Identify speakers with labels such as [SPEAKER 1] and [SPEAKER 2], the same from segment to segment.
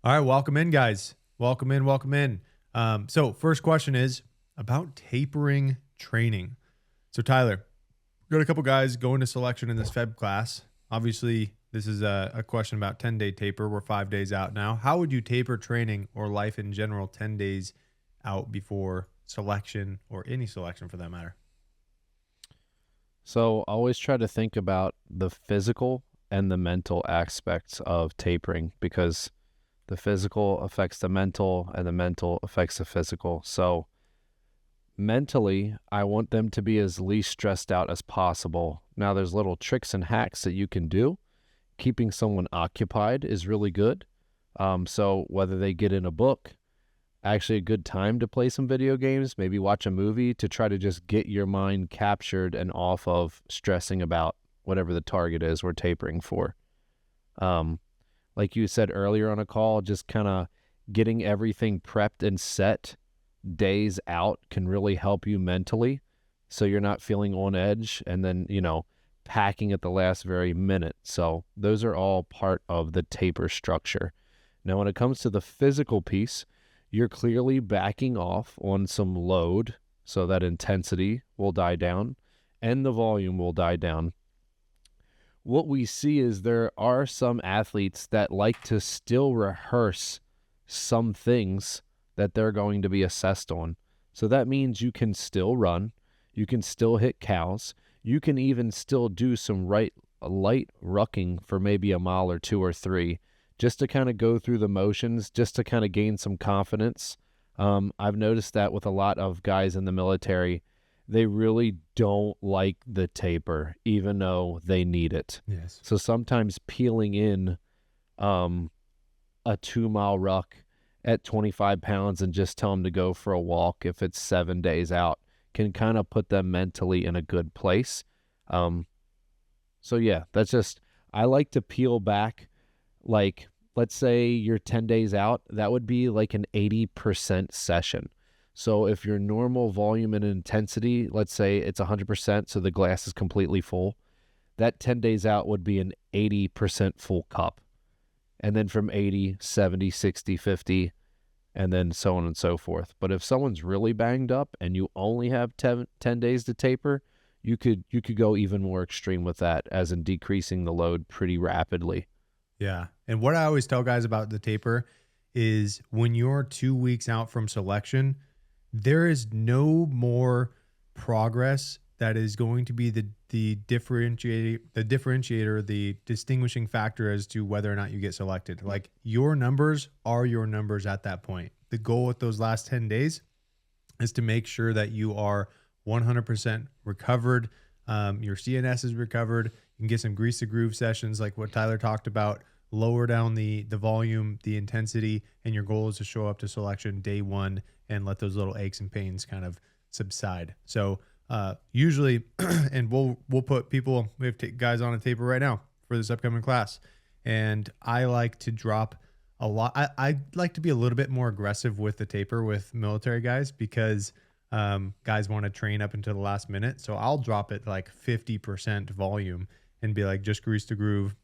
[SPEAKER 1] All right, welcome in, guys. Welcome in, welcome in. So first question is about tapering training. So Tyler, we got a couple guys going to selection in this Feb class. Obviously, this is a question about 10-day taper. We're 5 days out now. How would you taper training or life in general 10 days out before selection or any selection for that matter?
[SPEAKER 2] So always try to think about the physical and the mental aspects of tapering because the physical affects the mental and the mental affects the physical. So mentally, I want them to be as least stressed out as possible. Now, there's little tricks and hacks that you can do. Keeping someone occupied is really good. So whether they get in a book, actually a good time to play some video games, maybe watch a movie to try to just get your mind captured and off of stressing about whatever the target is we're tapering for. Like you said earlier on a call, just kind of getting everything prepped and set days out can really help you mentally so you're not feeling on edge and then, packing at the last very minute. So those are all part of the taper structure. Now, when it comes to the physical piece, you're clearly backing off on some load so that intensity will die down and the volume will die down. What we see is there are some athletes that like to still rehearse some things that they're going to be assessed on. So that means you can still run, you can still hit cows, you can even still do some light rucking for maybe a mile or two or three, just to kind of go through the motions, just to kind of gain some confidence. I've noticed that with a lot of guys in the military, they really don't like the taper, even though they need it.
[SPEAKER 1] Yes.
[SPEAKER 2] So sometimes peeling in a 2-mile ruck at 25 pounds and just tell them to go for a walk if it's 7 days out can kind of put them mentally in a good place. So yeah, I like to peel back. Like, let's say you're 10 days out, that would be like an 80% session. So if your normal volume and intensity, let's say it's 100%, so the glass is completely full, that 10 days out would be an 80% full cup. And then from 80, 70, 60, 50, and then so on and so forth. But if someone's really banged up and you only have 10 days to taper, you could go even more extreme with that, as in decreasing the load pretty rapidly.
[SPEAKER 1] Yeah. And what I always tell guys about the taper is when you're 2 weeks out from selection, there is no more progress that is going to be the differentiator, the distinguishing factor as to whether or not you get selected. Like, your numbers are your numbers at that point. The goal with those last 10 days is to make sure that you are 100% recovered. Your CNS is recovered. You can get some grease to groove sessions like what Tyler talked about, lower down the volume, the intensity, and your goal is to show up to selection day one and let those little aches and pains kind of subside. So usually, and we'll put people, we have guys on a taper right now for this upcoming class. And I like to drop a lot. I like to be a little bit more aggressive with the taper with military guys because guys want to train up until the last minute. So I'll drop it like 50% volume and be like, just grease to groove,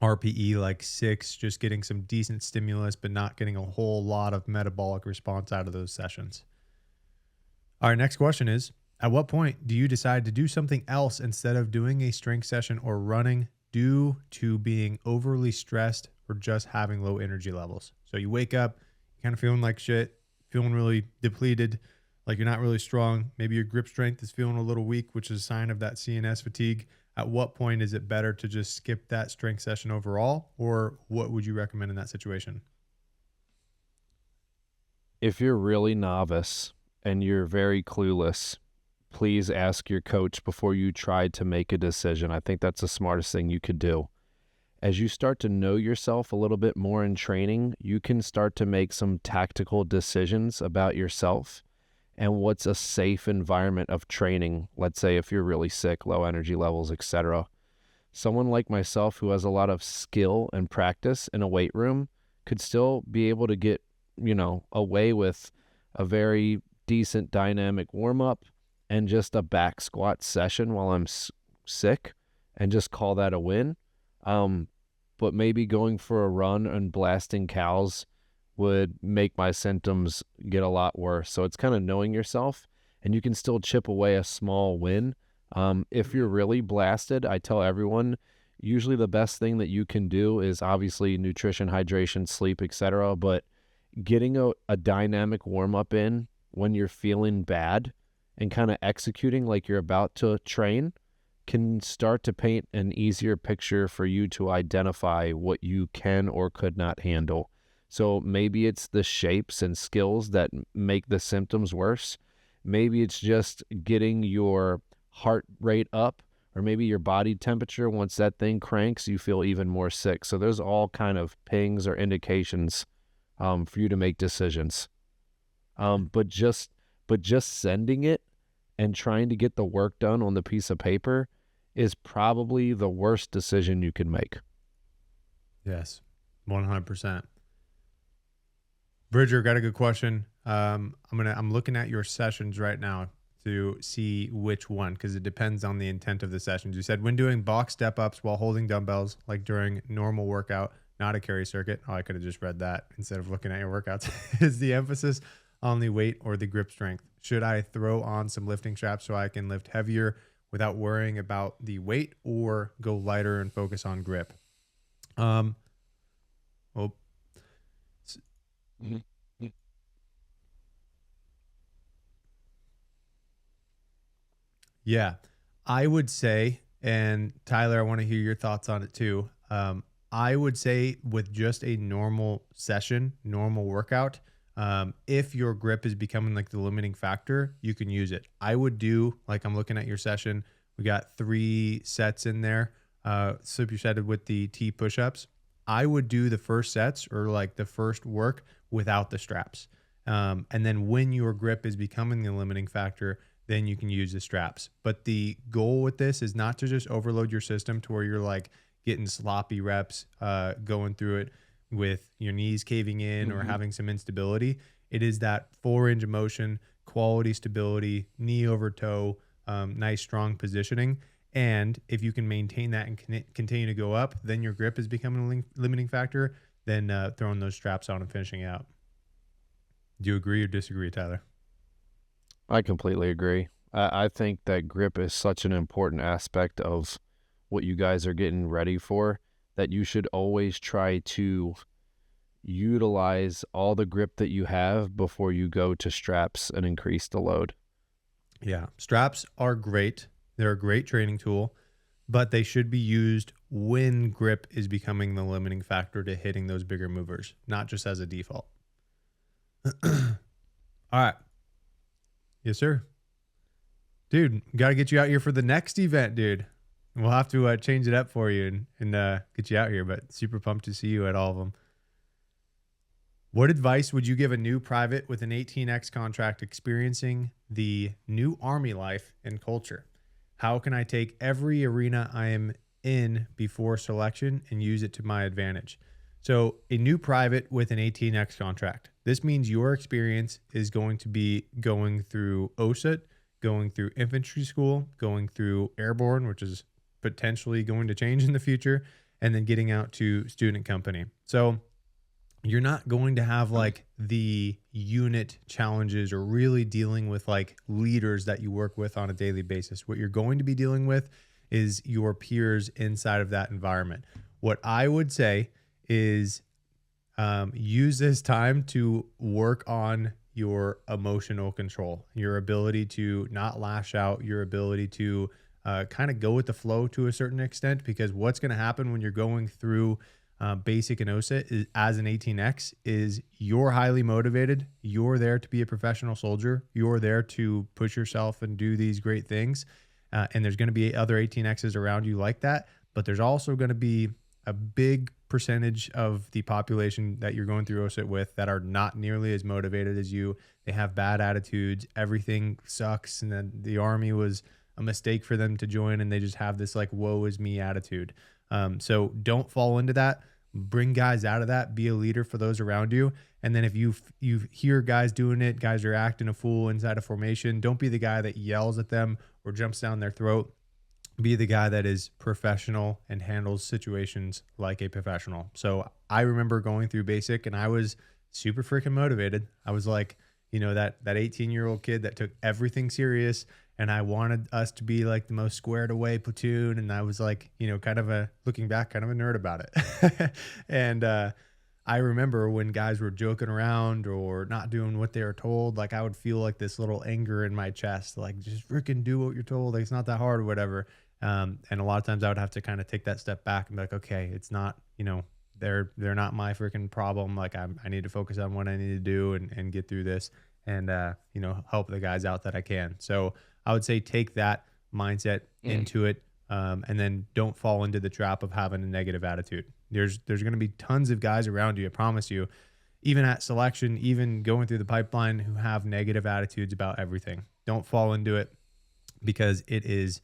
[SPEAKER 1] RPE like 6, just getting some decent stimulus, but not getting a whole lot of metabolic response out of those sessions. All right, next question is, at what point do you decide to do something else instead of doing a strength session or running due to being overly stressed or just having low energy levels? So you wake up, kind of feeling like shit, feeling really depleted, like you're not really strong. Maybe your grip strength is feeling a little weak, which is a sign of that CNS fatigue. At what point is it better to just skip that strength session overall, or what would you recommend in that situation?
[SPEAKER 2] If you're really novice and you're very clueless, please ask your coach before you try to make a decision. I think that's the smartest thing you could do. As you start to know yourself a little bit more in training, you can start to make some tactical decisions about yourself and what's a safe environment of training. Let's say if you're really sick, low energy levels, etc. Someone like myself who has a lot of skill and practice in a weight room could still be able to get, away with a very decent dynamic warm-up and just a back squat session while I'm sick and just call that a win. but maybe going for a run and blasting cows would make my symptoms get a lot worse. So it's kind of knowing yourself, and you can still chip away a small win. If you're really blasted, I tell everyone, usually the best thing that you can do is obviously nutrition, hydration, sleep, etc. But getting a dynamic warm up in when you're feeling bad and kind of executing like you're about to train can start to paint an easier picture for you to identify what you can or could not handle. So maybe it's the shapes and skills that make the symptoms worse. Maybe it's just getting your heart rate up, or maybe your body temperature. Once that thing cranks, you feel even more sick. So there's all kind of pings or indications for you to make decisions. But just sending it and trying to get the work done on the piece of paper is probably the worst decision you can make.
[SPEAKER 1] Yes, 100%. Bridger, got a good question. I'm looking at your sessions right now to see which one, because it depends on the intent of the sessions. You said when doing box step ups while holding dumbbells, like during normal workout, not a carry circuit. Oh, I could have just read that instead of looking at your workouts. Is the emphasis on the weight or the grip strength? Should I throw on some lifting straps so I can lift heavier without worrying about the weight, or go lighter and focus on grip? Well,
[SPEAKER 2] Mm-hmm.
[SPEAKER 1] yeah, I would say, and Tyler, I want to hear your thoughts on it too. I would say with just a normal session, normal workout, if your grip is becoming like the limiting factor, you can use it. I would do, like, I'm looking at your session. We got 3 sets in there, supersetted with the T push-ups. I would do the first sets, or like the first work, without the straps. And then when your grip is becoming the limiting factor, then you can use the straps. But the goal with this is not to just overload your system to where you're like getting sloppy reps, going through it with your knees caving in or having some instability. It is that full range of motion, quality stability, knee over toe, nice strong positioning. And if you can maintain that and continue to go up, then your grip is becoming a limiting factor. Then throwing those straps on and finishing out. Do you agree or disagree, Tyler?
[SPEAKER 2] I completely agree. I think that grip is such an important aspect of what you guys are getting ready for, that you should always try to utilize all the grip that you have before you go to straps and increase the load.
[SPEAKER 1] Yeah, straps are great. They're a great training tool, but they should be used when grip is becoming the limiting factor to hitting those bigger movers, not just as a default. All right. Yes, sir. Dude, got to get you out here for the next event, dude. We'll have to change it up for you and get you out here, but super pumped to see you at all of them. What advice would you give a new private with an 18X contract experiencing the new Army life and culture? How can I take every arena I am in before selection and use it to my advantage? So a new private with an 18X contract. This means your experience is going to be going through OSUT, going through infantry school, going through airborne, which is potentially going to change in the future, and then getting out to student company. So you're not going to have like the unit challenges or really dealing with like leaders that you work with on a daily basis. What you're going to be dealing with is your peers inside of that environment. What I would say is use this time to work on your emotional control, your ability to not lash out, your ability to kind of go with the flow to a certain extent, because what's going to happen when you're going through basic and OSIT is, as an 18X, is you're highly motivated. You're there to be a professional soldier. You're there to push yourself and do these great things. And there's going to be other 18Xs around you like that. But there's also going to be a big percentage of the population that you're going through OSIT with that are not nearly as motivated as you. They have bad attitudes. Everything sucks. And then the Army was a mistake for them to join. And they just have this like, woe is me attitude. So don't fall into that. Bring guys out of that. Be a leader for those around you. And then if you hear guys doing it, guys are acting a fool inside a formation, don't be the guy that yells at them or jumps down their throat. be the guy that is professional and handles situations like a professional. So I remember going through basic and I was super freaking motivated. I was like, that 18-year-old kid that took everything serious, and I wanted us to be like the most squared away platoon, and I was like, kind of a looking back, kind of a nerd about it. And I remember when guys were joking around or not doing what they were told, like I would feel like this little anger in my chest, like just freaking do what you're told. Like it's not that hard or whatever. And a lot of times I would have to kind of take that step back and be like, okay, it's not, they're not my freaking problem. Like I need to focus on what I need to do and get through this and, help the guys out that I can. So I would say take that mindset into it. And then don't fall into the trap of having a negative attitude. There's going to be tons of guys around you, I promise you, even at selection, even going through the pipeline, who have negative attitudes about everything. Don't fall into it, because it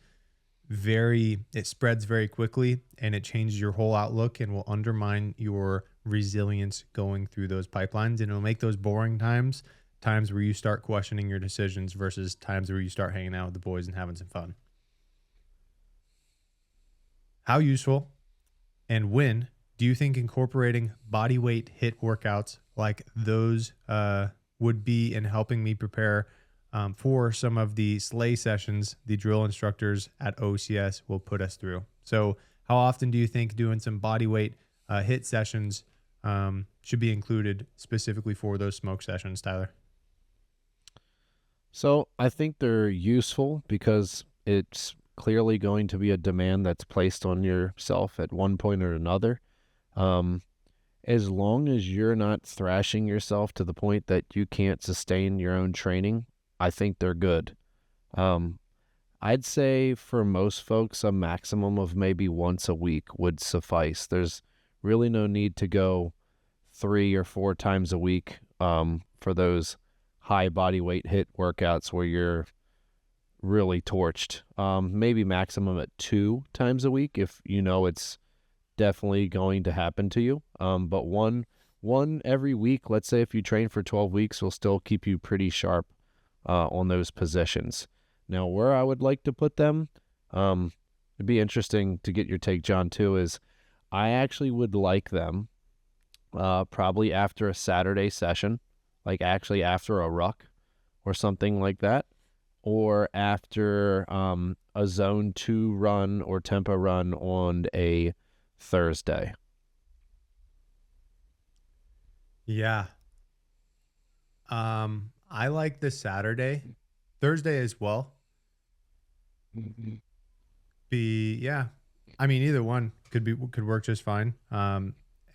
[SPEAKER 1] spreads very quickly, and it changes your whole outlook and will undermine your resilience going through those pipelines. And it'll make those boring times where you start questioning your decisions versus times where you start hanging out with the boys and having some fun. How useful and when do you think incorporating body weight hit workouts like those would be in helping me prepare for some of the sleigh sessions the drill instructors at OCS will put us through? So how often do you think doing some body weight hit sessions should be included specifically for those smoke sessions, Tyler?
[SPEAKER 2] So I think they're useful because it's clearly going to be a demand that's placed on yourself at one point or another. As long as you're not thrashing yourself to the point that you can't sustain your own training, I think they're good. I'd say for most folks, a maximum of maybe once a week would suffice. There's really no need to go 3 or 4 times a week for those high body weight hit workouts where you're really torched. Maybe maximum at 2 times a week if it's definitely going to happen to you. But one every week, let's say if you train for 12 weeks, will still keep you pretty sharp on those positions. Now, where I would like to put them, it'd be interesting to get your take, John, too, is I actually would like them probably after a Saturday session, like actually after a ruck or something like that, or after a zone 2 run or tempo run on a Thursday.
[SPEAKER 1] Yeah. I like the Saturday, Thursday as well. I mean, either one could work just fine.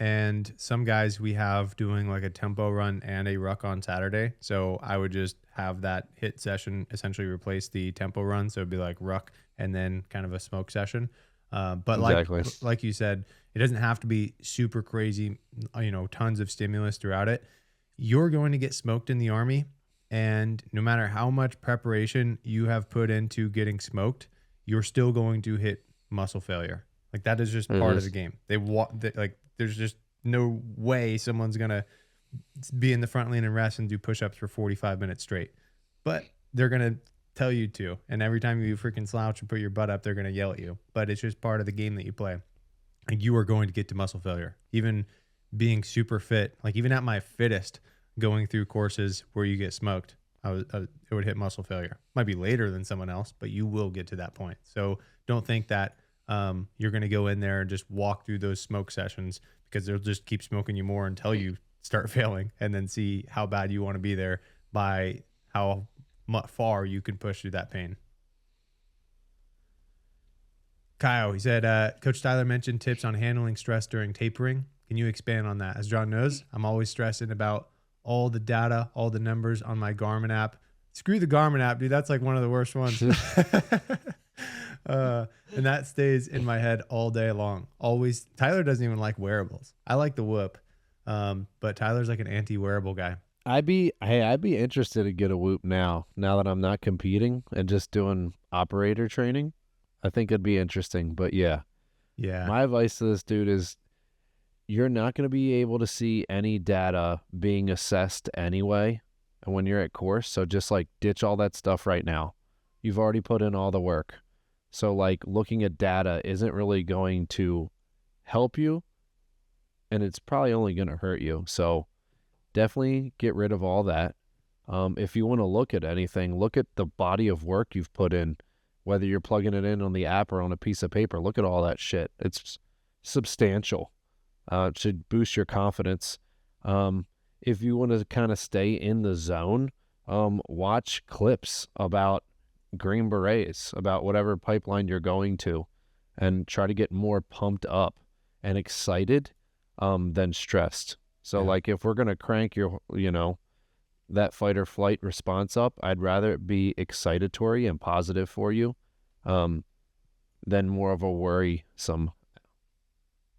[SPEAKER 1] And some guys we have doing like a tempo run and a ruck on Saturday. So I would just have that hit session essentially replace the tempo run. So it'd be like ruck and then kind of a smoke session. But
[SPEAKER 2] Exactly.
[SPEAKER 1] like you said, it doesn't have to be super crazy, tons of stimulus throughout it. You're going to get smoked in the Army. And no matter how much preparation you have put into getting smoked, you're still going to hit muscle failure. Like that is just part of the game. There's just no way someone's going to be in the front lane and rest and do push-ups for 45 minutes straight. But they're going to tell you to. And every time you freaking slouch and put your butt up, they're going to yell at you. But it's just part of the game that you play. And you are going to get to muscle failure. Even being super fit, like even at my fittest, going through courses where you get smoked, it would hit muscle failure. Might be later than someone else, but you will get to that point. So don't think that you're going to go in there and just walk through those smoke sessions, because they'll just keep smoking you more until you start failing, and then see how bad you want to be there by how far you can push through that pain. Kyle, he said, Coach Tyler mentioned tips on handling stress during tapering. Can you expand on that? As John knows, I'm always stressing about all the data, all the numbers on my Garmin app. Screw the Garmin app, dude. That's like one of the worst ones. And that stays in my head all day long. Always. Tyler doesn't even like wearables. I like the Whoop. But Tyler's like an anti-wearable guy.
[SPEAKER 2] I'd be interested to get a Whoop now that I'm not competing and just doing operator training. I think it'd be interesting. But yeah. My advice to this dude is you're not going to be able to see any data being assessed anyway when you're at course. So just like ditch all that stuff right now. You've already put in all the work. So like looking at data isn't really going to help you, and it's probably only going to hurt you. So definitely get rid of all that. If you want to look at anything, look at the body of work you've put in, whether you're plugging it in on the app or on a piece of paper. Look at all that shit. It's substantial. It should boost your confidence. If you want to kind of stay in the zone, watch clips about Green Berets, about whatever pipeline you're going to, and try to get more pumped up and excited than stressed. So
[SPEAKER 1] Yeah.
[SPEAKER 2] like if we're going to crank your, that fight or flight response up, I'd rather it be excitatory and positive for you than more of a worrisome.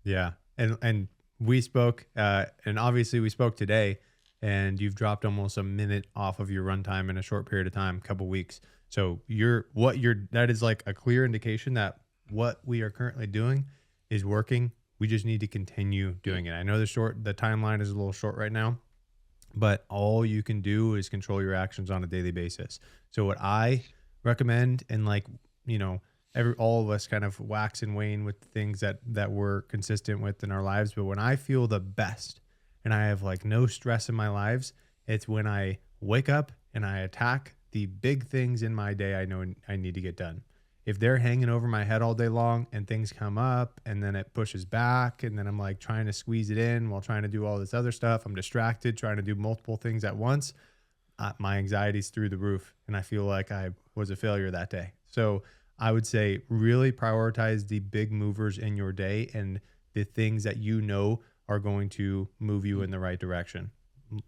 [SPEAKER 1] Yeah. And we spoke, and obviously we spoke today, and you've dropped almost a minute off of your runtime in a short period of time, couple weeks. So that is like a clear indication that what we are currently doing is working. We just need to continue doing it. I know the timeline is a little short right now, but all you can do is control your actions on a daily basis. So what I recommend, and like, all of us kind of wax and wane with the things that we're consistent with in our lives. But when I feel the best and I have like no stress in my lives, it's when I wake up and I attack the big things in my day I know I need to get done. If they're hanging over my head all day long and things come up and then it pushes back and then I'm like trying to squeeze it in while trying to do all this other stuff, I'm distracted trying to do multiple things at once, my anxiety's through the roof and I feel like I was a failure that day. So I would say really prioritize the big movers in your day and the things that you know are going to move you in the right direction.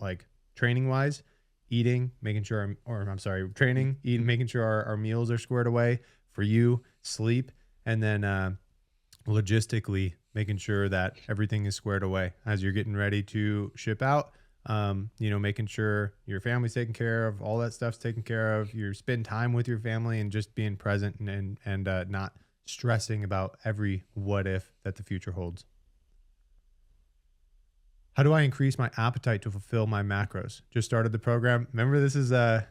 [SPEAKER 1] Like training wise, eating, making sure, training, eating, making sure our meals are squared away. For you, sleep, and then logistically making sure that everything is squared away as you're getting ready to ship out. Making sure your family's taken care of, all that stuff's taken care of. You spend time with your family and just being present and not stressing about every what if that the future holds. How do I increase my appetite to fulfill my macros? Just started the program. Remember, I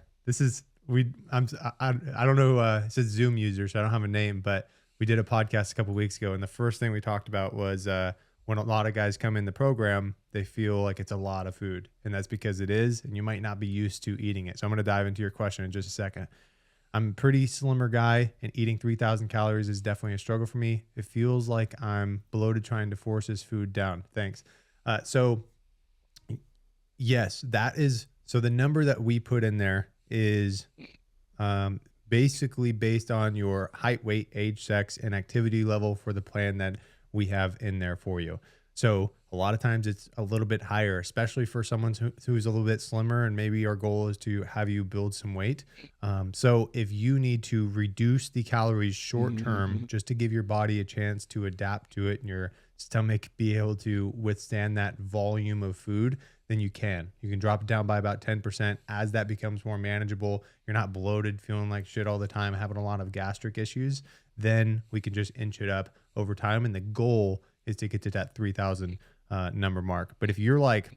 [SPEAKER 1] don't know. It says Zoom user, so I don't have a name, but we did a podcast a couple of weeks ago. And the first thing we talked about was, when a lot of guys come in the program, they feel like it's a lot of food, and that's because it is, and you might not be used to eating it. So I'm going to dive into your question in just a second. I'm a pretty slimmer guy, and eating 3,000 calories is definitely a struggle for me. It feels like I'm bloated trying to force this food down. Thanks. So yes, so the number that we put in there is basically based on your height, weight, age, sex, and activity level for the plan that we have in there for you. So a lot of times it's a little bit higher, especially for someone who's a little bit slimmer, and maybe our goal is to have you build some weight. So if you need to reduce the calories short term, just to give your body a chance to adapt to it and your stomach be able to withstand that volume of food, then you can drop it down by about 10%. As that becomes more manageable, you're not bloated, feeling like shit all the time, having a lot of gastric issues, then we can just inch it up over time. And the goal is to get to that 3,000 number mark. But if you're like,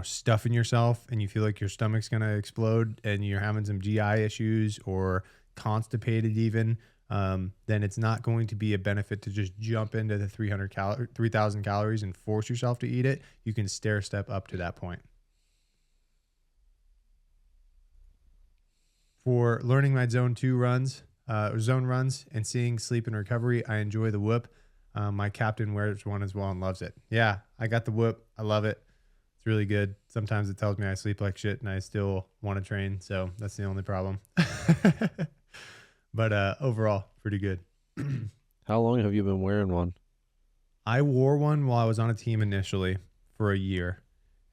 [SPEAKER 1] stuffing yourself and you feel like your stomach's going to explode and you're having some GI issues or constipated even, then it's not going to be a benefit to just jump into the 3,000 calories and force yourself to eat it. You can stair step up to that point. For learning my zone runs and seeing sleep and recovery, I enjoy the Whoop. My captain wears one as well and loves it. Yeah, I got the Whoop. I love it. It's really good. Sometimes it tells me I sleep like shit and I still want to train. So that's the only problem. But overall, pretty good.
[SPEAKER 2] How long have you been wearing one?
[SPEAKER 1] I wore one while I was on a team initially for a year.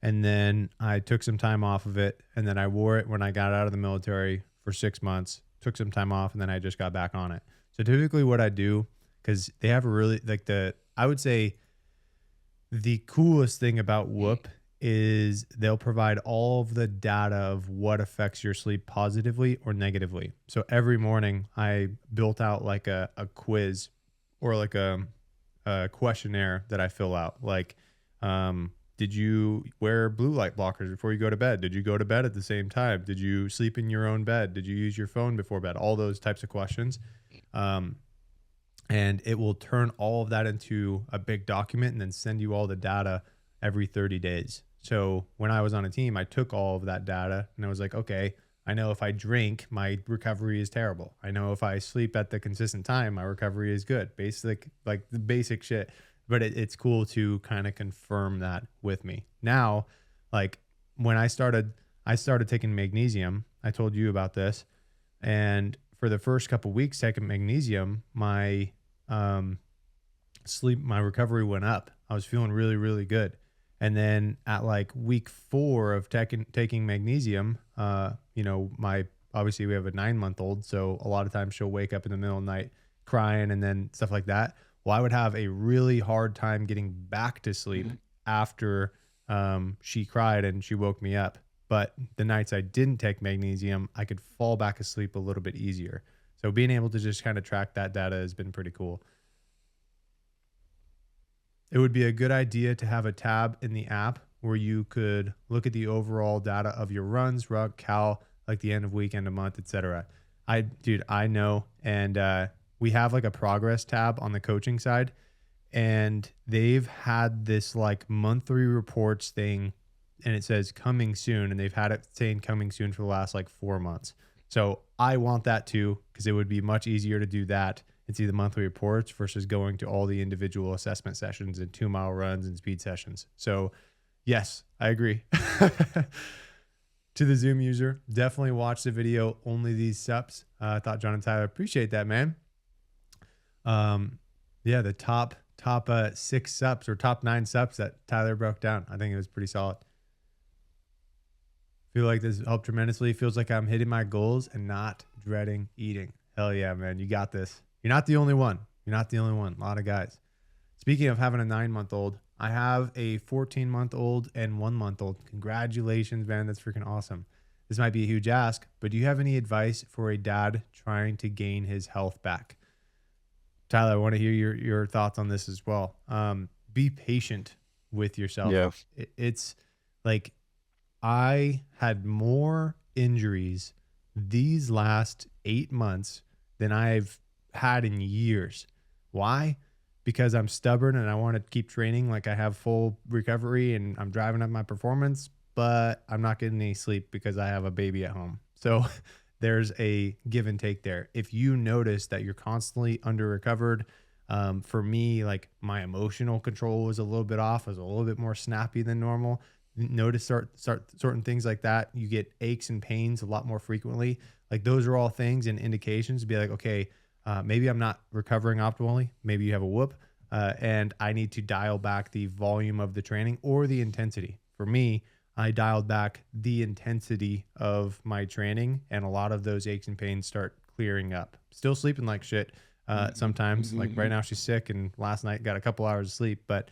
[SPEAKER 1] And then I took some time off of it. And then I wore it when I got out of the military for 6 months, took some time off, and then I just got back on it. So typically what I do, because they have a really, I would say the coolest thing about Whoop is they'll provide all of the data of what affects your sleep positively or negatively. So every morning I built out like a quiz or like a questionnaire that I fill out. Like, did you wear blue light blockers before you go to bed? Did you go to bed at the same time? Did you sleep in your own bed? Did you use your phone before bed? All those types of questions. Um, and it will turn all of that into a big document and then send you all the data every 30 days. So when I was on a team, I took all of that data and I was like, okay, I know if I drink, my recovery is terrible. I know if I sleep at the consistent time, my recovery is good. Basic, like the basic shit. But it's cool to kind of confirm that with me. Now, like when I started taking magnesium. I told you about this. And for the first couple weeks taking magnesium, um, my recovery went up. I was feeling really, really good. And then at like week 4 of taking magnesium, obviously we have a 9-month old. So a lot of times she'll wake up in the middle of the night crying and then stuff like that. Well, I would have a really hard time getting back to sleep after she cried and she woke me up. But the nights I didn't take magnesium, I could fall back asleep a little bit easier. So being able to just kind of track that data has been pretty cool. It would be a good idea to have a tab in the app where you could look at the overall data of your runs, rug, cal, like the end of week, end of month, etc. I know. And we have like a progress tab on the coaching side, and they've had this like monthly reports thing, and it says coming soon, and they've had it saying coming soon for the last like 4 months. So I want that too, because it would be much easier to do that and see the monthly reports versus going to all the individual assessment sessions and 2-mile runs and speed sessions. So yes, I agree. To the Zoom user, definitely watch the video, only these steps. I thought John and Tyler appreciate that, man. Yeah, the top 6 steps or top 9 steps that Tyler broke down. I think it was pretty solid. Feel like this helped tremendously. Feels like I'm hitting my goals and not dreading eating. Hell yeah, man. You got this. You're not the only one. You're not the only one. A lot of guys. Speaking of having a 9-month-old, I have a 14-month-old and 1-month-old. Congratulations, man. That's freaking awesome. This might be a huge ask, but do you have any advice for a dad trying to gain his health back? Tyler, I want to hear your thoughts on this as well. Be patient with yourself.
[SPEAKER 2] Yeah.
[SPEAKER 1] It's like I had more injuries these last 8 months than I've had in years. Why? Because I'm stubborn and I want to keep training like I have full recovery and I'm driving up my performance, but I'm not getting any sleep because I have a baby at home. So there's a give and take there. If you notice that you're constantly under recovered, for me, like my emotional control was a little bit off. I was a little bit more snappy than normal. Notice start certain things like that. You get aches and pains a lot more frequently. Like those are all things and indications to be like, okay, maybe I'm not recovering optimally. Maybe you have a whoop, and I need to dial back the volume of the training or the intensity. For me, I dialed back the intensity of my training, and a lot of those aches and pains start clearing up. Still sleeping like shit sometimes. Like right now, she's sick, and last night got a couple hours of sleep. But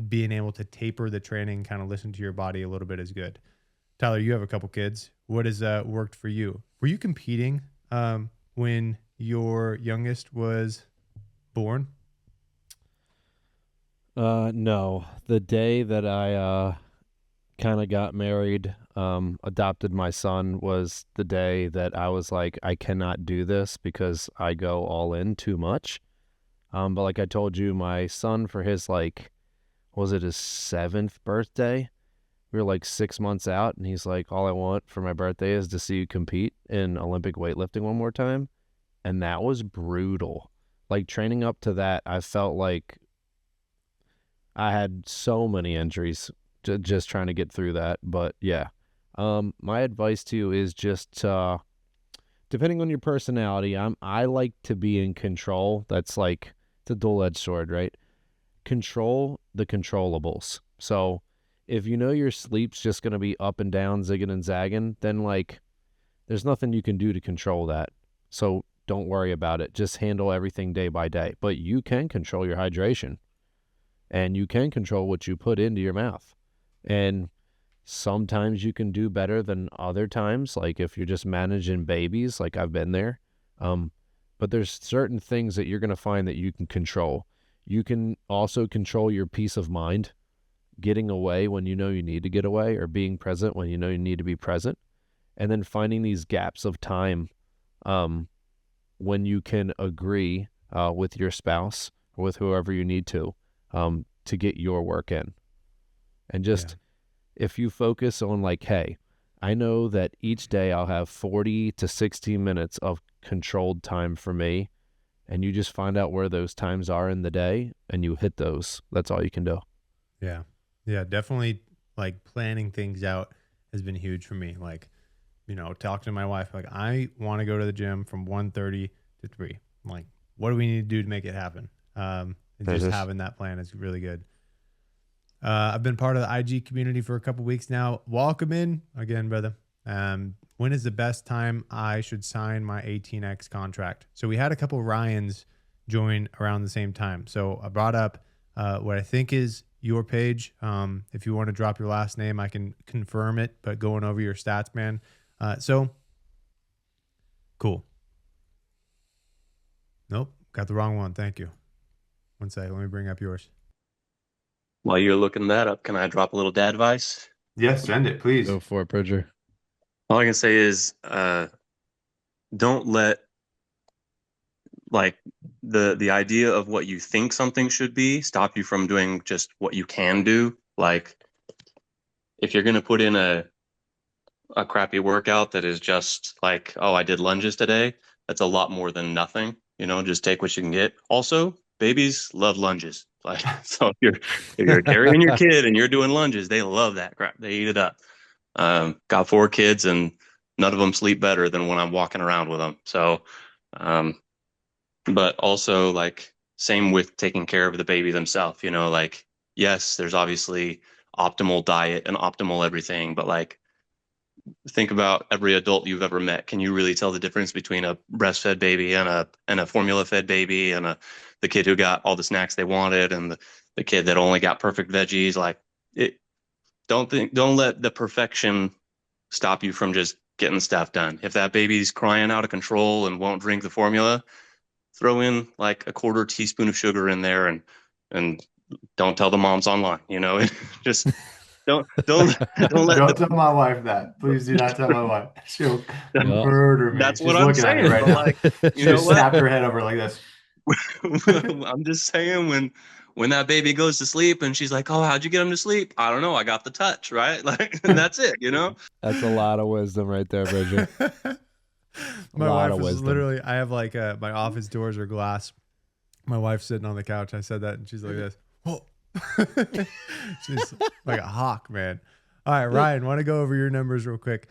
[SPEAKER 1] being able to taper the training, kind of listen to your body a little bit is good. Tyler, you have a couple kids. What has worked for you? Were you competing when your youngest was born?
[SPEAKER 2] No. The day that I kind of got married, adopted my son, was the day that I was like, I cannot do this because I go all in too much. But like I told you, my son, for his like, was it his 7th birthday? We were like 6 months out, and he's like, all I want for my birthday is to see you compete in Olympic weightlifting one more time. And that was brutal. Like training up to that, I felt like I had so many injuries just trying to get through that. But yeah, my advice to you is just depending on your personality, I like to be in control. That's like, it's a dual-edged sword, right? Control the controllables. So if you know your sleep's just going to be up and down, zigging and zagging, then like there's nothing you can do to control that. So don't worry about it. Just handle everything day by day. But you can control your hydration, and you can control what you put into your mouth. And sometimes you can do better than other times. Like if you're just managing babies, like I've been there. But there's certain things that you're going to find that you can control. You can also control your peace of mind, getting away when you know you need to get away, or being present when you know you need to be present. And then finding these gaps of time when you can agree with your spouse or with whoever you need to get your work in. And just if you focus on like, hey, I know that each day I'll have 40 to 60 minutes of controlled time for me, and you just find out where those times are in the day and you hit those. That's all you can do.
[SPEAKER 1] Yeah. Yeah. Definitely like planning things out has been huge for me. Like, talking to my wife, like I want to go to the gym from 1:30 to 3. Like, what do we need to do to make it happen? And just having that plan is really good. I've been part of the IG community for a couple weeks now. Welcome in again, brother. When is the best time I should sign my 18X contract? So we had a couple Ryans join around the same time. So I brought up what I think is your page. If you want to drop your last name, I can confirm it, but going over your stats, man. So cool. Nope. Got the wrong one. Thank you. One second. Let me bring up yours.
[SPEAKER 3] While you're looking that up, can I drop a little dad advice?
[SPEAKER 1] Yes, send it, please.
[SPEAKER 2] Go for it, Bridger.
[SPEAKER 3] All I can say is don't let like the idea of what you think something should be stop you from doing just what you can do. Like if you're going to put in a crappy workout that is just like, oh, I did lunges today, that's a lot more than nothing. Just take what you can get. Also, babies love lunges. Like, so if you're carrying your kid and you're doing lunges, they love that crap. They eat it up. Got 4 kids and none of them sleep better than when I'm walking around with them. So, but also like same with taking care of the baby themselves, like, yes, there's obviously optimal diet and optimal everything, but like, think about every adult you've ever met. Can you really tell the difference between a breastfed baby and a formula fed baby and the kid who got all the snacks they wanted and the kid that only got perfect veggies? Like don't let the perfection stop you from just getting stuff done. If that baby's crying out of control and won't drink the formula, throw in like a 1/4 teaspoon of sugar in there and don't tell the moms online, just Don't
[SPEAKER 1] tell my wife that. Please do not tell my wife. She'll murder me.
[SPEAKER 3] That's
[SPEAKER 1] She's
[SPEAKER 3] what I'm
[SPEAKER 1] looking
[SPEAKER 3] saying.
[SPEAKER 1] at me right now.
[SPEAKER 3] Like,
[SPEAKER 1] she just snapped her head over like this.
[SPEAKER 3] I'm just saying when that baby goes to sleep and she's like, oh, how'd you get him to sleep? I don't know. I got the touch, right? Like, and that's it,
[SPEAKER 2] That's a lot of wisdom right there, Bridger.
[SPEAKER 1] My wife was literally, I have like my office doors are glass. My wife's sitting on the couch. I said that and she's like this. Whoa. She's like a hawk, man. All right, Ryan, want to go over your numbers real quick?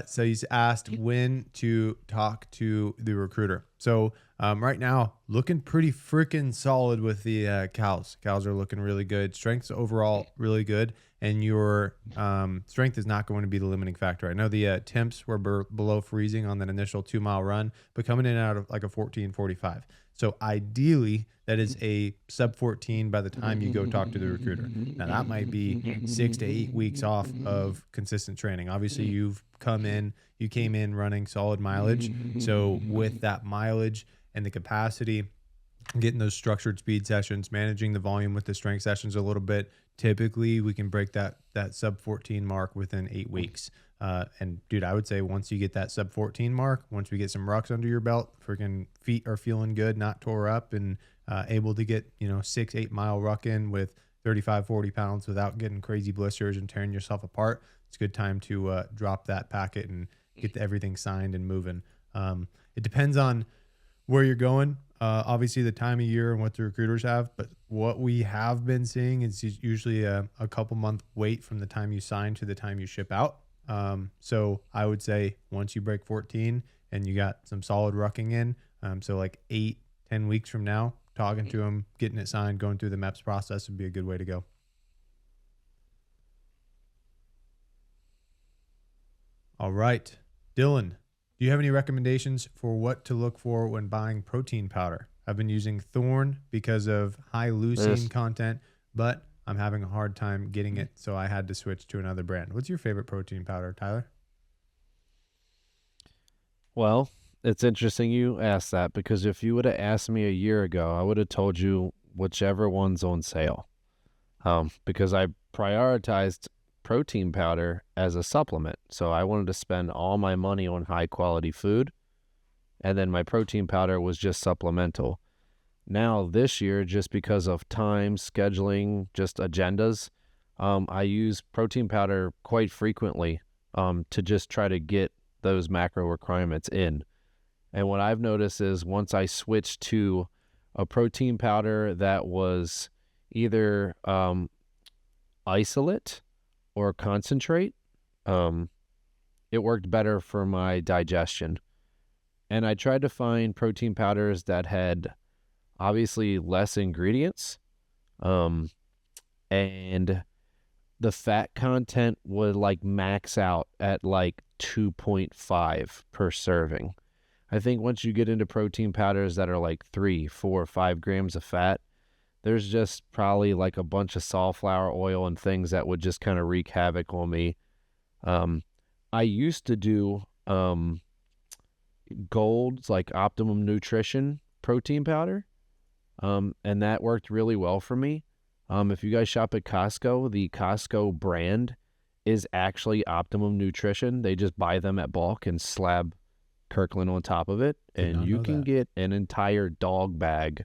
[SPEAKER 1] So you asked when to talk to the recruiter. So right now, looking pretty freaking solid with the cows. Cows are looking really good. Strength's overall really good. And your strength is not going to be the limiting factor. I know the temps were below freezing on that initial 2-mile run, but coming in out of like a 14:45. So ideally, that is a sub 14 by the time you go talk to the recruiter. Now that might be 6 to 8 weeks off of consistent training. Obviously, you came in running solid mileage. So with that mileage and the capacity, getting those structured speed sessions, managing the volume with the strength sessions a little bit, typically we can break that sub 14 mark within 8 weeks. And dude, I would say once you get that sub 14 mark, once we get some rucks under your belt, freaking feet are feeling good, not tore up, and able to get 6-8 mile ruck in with 35-40 pounds without getting crazy blisters and tearing yourself apart, it's a good time to drop that packet and get everything signed and moving. It depends on where you're going, obviously the time of year and what the recruiters have, but what we have been seeing is usually a couple month wait from the time you sign to the time you ship out. So I would say once you break 14 and you got some solid rucking in, so like 8-10 weeks from now, talking to them, getting it signed, going through the MEPS process would be a good way to go. All right, Dylan, do you have any recommendations for what to look for when buying protein powder? I've been using Thorne because of high leucine content, but I'm having a hard time getting it, so I had to switch to another brand. What's your favorite protein powder, Tyler?
[SPEAKER 2] Well, it's interesting you asked that, because if you would have asked me a year ago, I would have told you whichever one's on sale, because I prioritized protein powder as a supplement. So I wanted to spend all my money on high quality food and then my protein powder was just supplemental. Now this year, just because of time, scheduling, just agendas, I use protein powder quite frequently to just try to get those macro requirements in. And what I've noticed is once I switched to a protein powder that was either isolate or concentrate, it worked better for my digestion. And I tried to find protein powders that had obviously less ingredients, and the fat content would like max out at like 2.5 per serving. I think once you get into protein powders that are like 3, 4, 5 grams of fat, there's just probably like a bunch of safflower oil and things that would just kind of wreak havoc on me. I used to do Gold's like Optimum Nutrition protein powder, and that worked really well for me. If you guys shop at Costco, the Costco brand is actually Optimum Nutrition. They just buy them at bulk and slab Kirkland on top of it, and you can get an entire dog bag.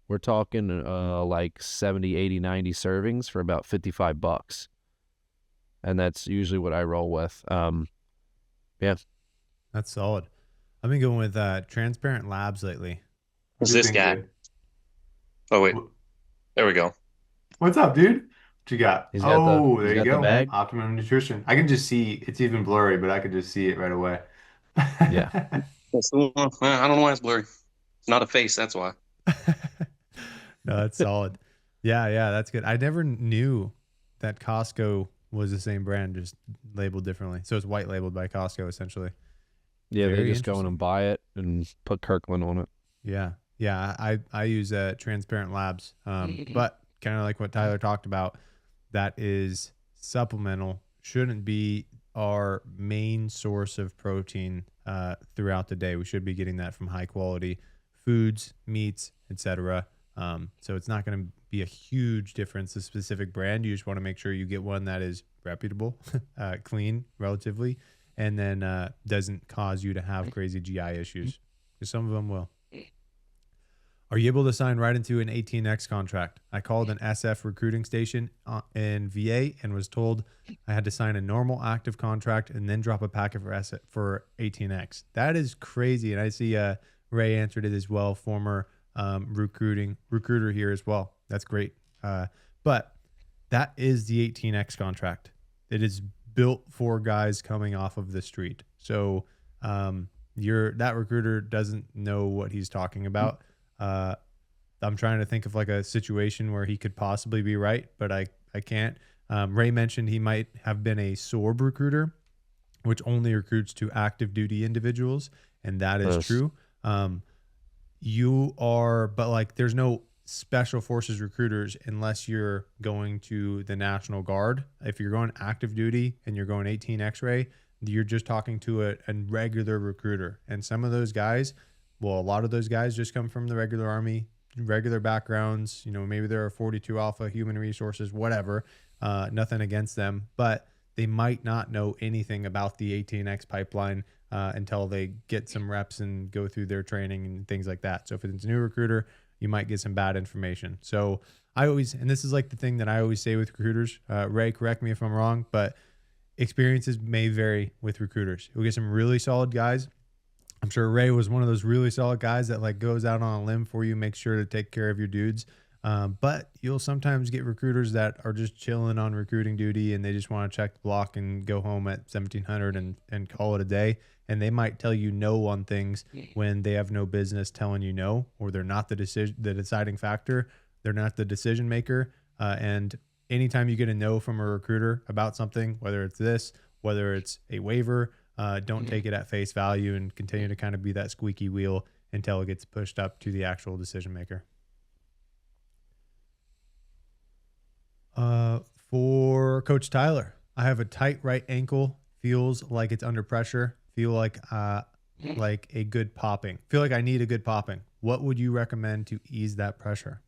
[SPEAKER 2] We're talking like 70, 80, 90 servings for about $55. And that's usually what I roll with. Yeah.
[SPEAKER 1] That's solid. I've been going with Transparent Labs lately.
[SPEAKER 3] Who's this guy?
[SPEAKER 4] Dude?
[SPEAKER 3] Oh, wait. There we go.
[SPEAKER 4] What's up, dude? What you got?
[SPEAKER 2] He's got
[SPEAKER 4] There you
[SPEAKER 2] the
[SPEAKER 4] go, man.
[SPEAKER 2] bag.
[SPEAKER 4] Optimum Nutrition. I can just see, it's even blurry, but I could just see it right away.
[SPEAKER 2] Yeah.
[SPEAKER 3] I don't know why it's blurry. It's not a face, that's why.
[SPEAKER 1] No, that's solid. Yeah, that's good. I never knew that Costco was the same brand, just labeled differently. So it's white labeled by Costco, essentially.
[SPEAKER 2] Yeah,
[SPEAKER 1] Very
[SPEAKER 2] they just go in and buy it and put Kirkland on it.
[SPEAKER 1] Yeah. I use Transparent Labs, but kind of like what Tyler talked about, that is supplemental, shouldn't be our main source of protein throughout the day. We should be getting that from high quality foods, meats, etc. So it's not going to be a huge difference, the specific brand. You just want to make sure you get one that is reputable, clean relatively, and then doesn't cause you to have crazy GI issues, because some of them will. Are you able to sign right into an 18X contract? I called an SF recruiting station in VA and was told I had to sign a normal active contract and then drop a packet for 18X. That is crazy. And I see Ray answered it as well, former recruiter here as well. That's great. But that is the 18X contract. It is built for guys coming off of the street. So that recruiter doesn't know what he's talking about. I'm trying to think of like a situation where he could possibly be right, but I can't. Ray mentioned he might have been a SORB recruiter, which only recruits to active duty individuals. And that is true. You are, but like there's no special forces recruiters unless you're going to the National Guard. If you're going active duty and you're going 18 X-ray, you're just talking to a regular recruiter. And some of those guys, well, a lot of those guys just come from the regular Army, regular backgrounds. You know, maybe they're a 42 Alpha, human resources, whatever. Nothing against them, but they might not know anything about the 18X pipeline until they get some reps and go through their training and things like that. So if it's a new recruiter, you might get some bad information. So I always, and this is like the thing that I always say with recruiters, Ray, correct me if I'm wrong, but experiences may vary with recruiters. You'll get some really solid guys. I'm sure Ray was one of those really solid guys that like goes out on a limb for you, makes sure to take care of your dudes. But you'll sometimes get recruiters that are just chilling on recruiting duty and they just want to check the block and go home at 1700 and call it a day. And they might tell you no on things when they have no business telling you no, or they're not the deciding factor. They're not the decision maker. And anytime you get a no from a recruiter about something, whether it's this, whether it's a waiver, don't take it at face value and continue to kind of be that squeaky wheel until it gets pushed up to the actual decision maker. For Coach Tyler, I have a tight right ankle, feels like it's under pressure, feel like a good popping, feel like I need a good popping. What would you recommend to ease that pressure?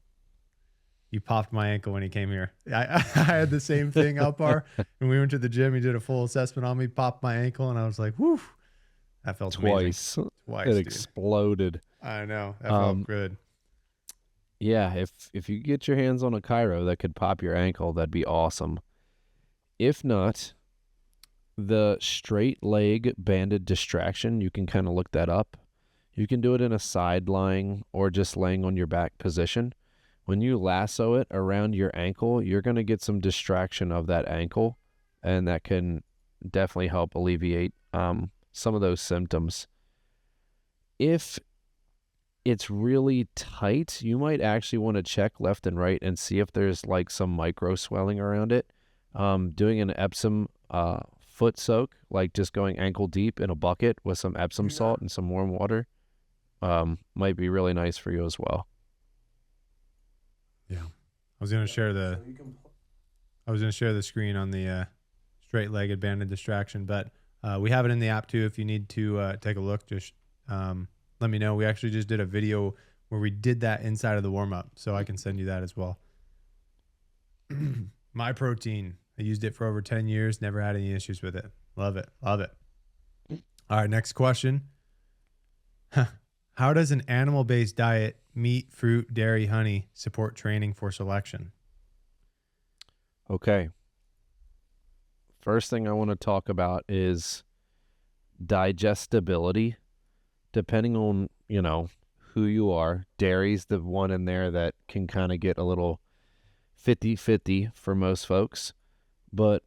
[SPEAKER 1] You popped my ankle when he came here. I had the same thing, Alpar. When we went to the gym, he did a full assessment on me, popped my ankle, and I was like, whew, That felt amazing.
[SPEAKER 2] twice.
[SPEAKER 1] Twice,
[SPEAKER 2] It
[SPEAKER 1] dude.
[SPEAKER 2] exploded.
[SPEAKER 1] I know. That felt good.
[SPEAKER 2] Yeah, if you get your hands on a chiro that could pop your ankle, that'd be awesome. If not, the straight leg banded distraction, you can kind of look that up. You can do it in a side lying or just laying on your back position. When you lasso it around your ankle, you're going to get some distraction of that ankle, and that can definitely help alleviate some of those symptoms. If it's really tight, you might actually want to check left and right and see if there's like some micro swelling around it. Doing an Epsom foot soak, like just going ankle deep in a bucket with some Epsom salt and some warm water, might be really nice for you as well.
[SPEAKER 1] Yeah. I was going to share the screen on the straight-legged banded distraction, but we have it in the app too. If you need to take a look, just let me know. We actually just did a video where we did that inside of the warm-up, so I can send you that as well. My protein. I used it for over 10 years. Never had any issues with it. Love it. Love it. All right, next question. How does an animal-based diet, meat, fruit, dairy, honey, support training for selection?
[SPEAKER 2] Okay. First thing I want to talk about is digestibility. Depending on, who you are, dairy's the one in there that can kind of get a little 50-50 for most folks. But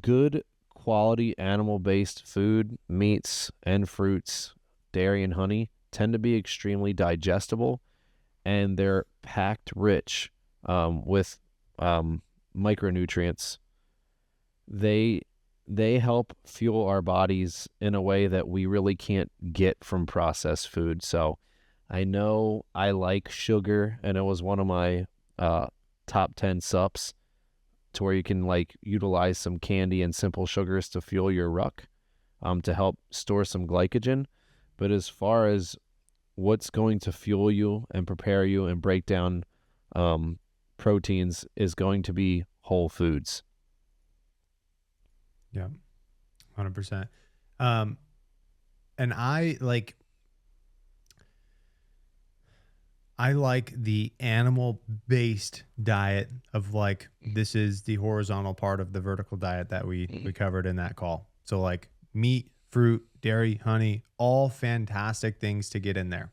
[SPEAKER 2] good quality animal-based food, meats and fruits, dairy and honey, tend to be extremely digestible, and they're packed rich with micronutrients. They help fuel our bodies in a way that we really can't get from processed food. So I know I like sugar, and it was one of my top 10 sups, to where you can utilize some candy and simple sugars to fuel your ruck, to help store some glycogen. But as far as what's going to fuel you and prepare you and break down proteins is going to be whole foods.
[SPEAKER 1] Yeah, 100%. And I like the animal-based diet of this is the horizontal part of the vertical diet that we covered in that call. So meat, fruit, dairy, honey, all fantastic things to get in there.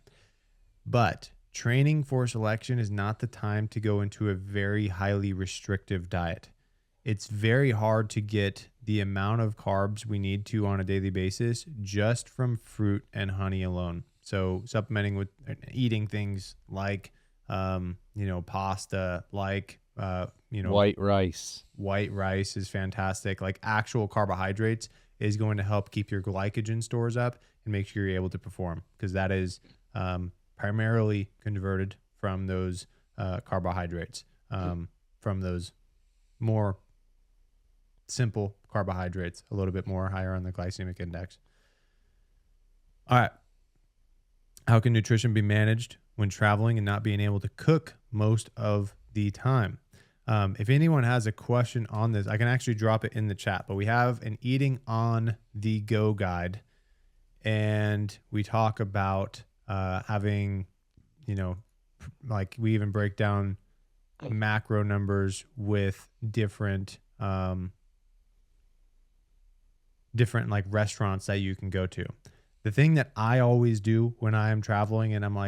[SPEAKER 1] But training for selection is not the time to go into a very highly restrictive diet. It's very hard to get the amount of carbs we need to on a daily basis just from fruit and honey alone. So supplementing with eating things like, pasta,
[SPEAKER 2] white rice.
[SPEAKER 1] White rice is fantastic. Actual carbohydrates is going to help keep your glycogen stores up and make sure you're able to perform, because that is primarily converted from those carbohydrates, from those more simple carbohydrates, a little bit more higher on the glycemic index. All right. How can nutrition be managed when traveling and not being able to cook most of the time? If anyone has a question on this, I can actually drop it in the chat, but we have an eating on the go guide, and we talk about having, we even break down macro numbers with different restaurants that you can go to. The thing that I always do when I am traveling and I'm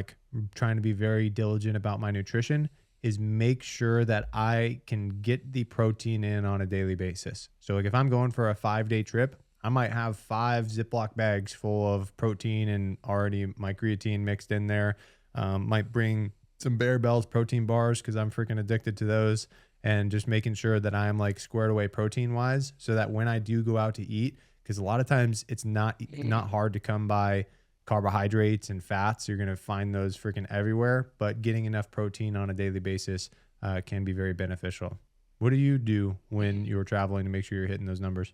[SPEAKER 1] trying to be very diligent about my nutrition is make sure that I can get the protein in on a daily basis. So if I'm going for a 5-day trip, I might have 5 Ziploc bags full of protein and already my creatine mixed in there. Might bring some Bear Bells protein bars because I'm freaking addicted to those, and just making sure that I'm squared away protein wise, so that when I do go out to eat, because a lot of times it's not hard to come by carbohydrates and fats. You're going to find those freaking everywhere, but getting enough protein on a daily basis can be very beneficial. What do you do when you're traveling to make sure you're hitting those numbers?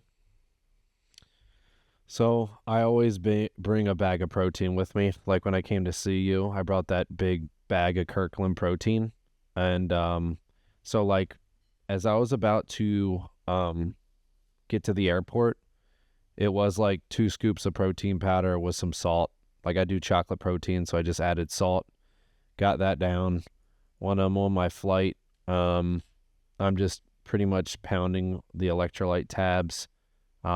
[SPEAKER 2] So I always bring a bag of protein with me. Like when I came to see you, I brought that big bag of Kirkland protein. And so as I was about to get to the airport, it was like 2 scoops of protein powder with some salt. Like I do chocolate protein, so I just added salt, got that down. When I'm on my flight, I'm just pretty much pounding the electrolyte tabs,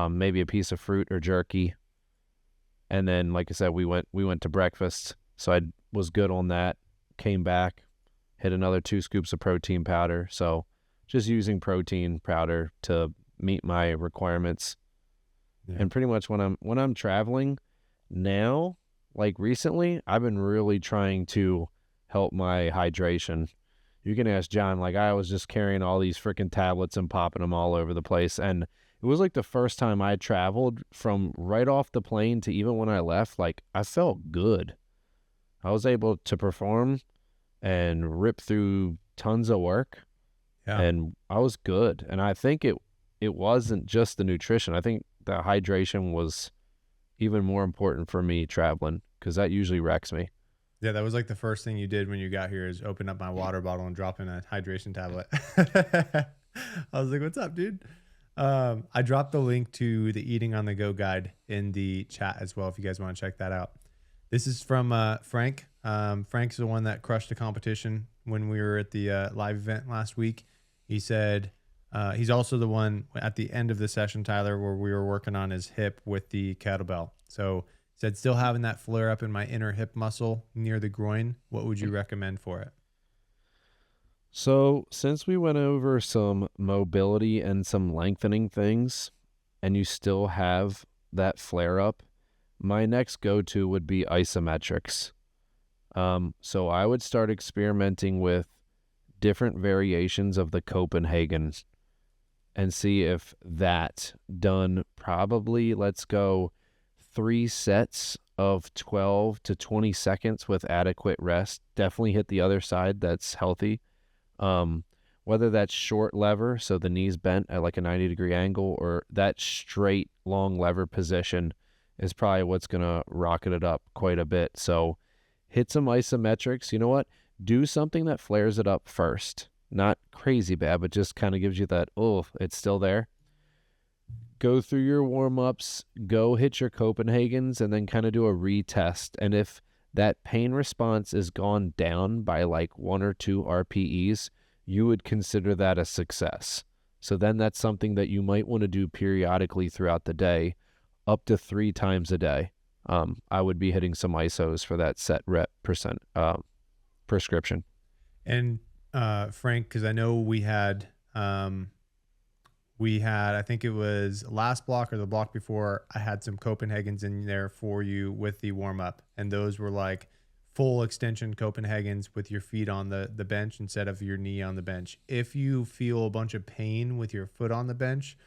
[SPEAKER 2] maybe a piece of fruit or jerky. And then, like I said, we went to breakfast, so I was good on that. Came back, hit another 2 scoops of protein powder. So just using protein powder to meet my requirements.
[SPEAKER 1] Yeah.
[SPEAKER 2] And pretty much when I'm traveling now, like recently, I've been really trying to help my hydration. You can ask John, like I was just carrying all these freaking tablets and popping them all over the place. And it was like the first time I traveled from right off the plane to even when I left, like I felt good. I was able to perform and rip through tons of work.
[SPEAKER 1] Yeah.
[SPEAKER 2] And I was good. And I think it wasn't just the nutrition. I think the hydration was even more important for me traveling, because that usually wrecks me.
[SPEAKER 1] Yeah, that was like the first thing you did when you got here is open up my water bottle and drop in a hydration tablet. I was like, what's up, dude? I dropped the link to the Eating on the Go guide in the chat as well if you guys want to check that out. This is from Frank. Frank's the one that crushed the competition when we were at the live event last week. He said he's also the one at the end of the session, Tyler, where we were working on his hip with the kettlebell. So he said, still having that flare up in my inner hip muscle near the groin. What would you recommend for it?
[SPEAKER 2] So since we went over some mobility and some lengthening things, and you still have that flare up, my next go-to would be isometrics. So I would start experimenting with different variations of the Copenhagen and see if that done probably, let's go 3 sets of 12 to 20 seconds with adequate rest. Definitely hit the other side. That's healthy. Whether that's short lever, so the knees bent at like a 90-degree angle, or that straight long lever position is probably what's going to rocket it up quite a bit. So hit some isometrics. You know what? Do something that flares it up first. Not crazy bad, but just kind of gives you that, oh, it's still there. Go through your warm-ups, go hit your Copenhagens, and then kind of do a retest. And if that pain response is gone down by like 1 or 2 RPEs, you would consider that a success. So then that's something that you might want to do periodically throughout the day, up to 3 times a day. I would be hitting some ISOs for that set rep prescription.
[SPEAKER 1] And Frank, because I know we had, I think it was last block or the block before, I had some Copenhagens in there for you with the warm up. And those were like full extension Copenhagens with your feet on the bench instead of your knee on the bench. If you feel a bunch of pain with your foot on the bench,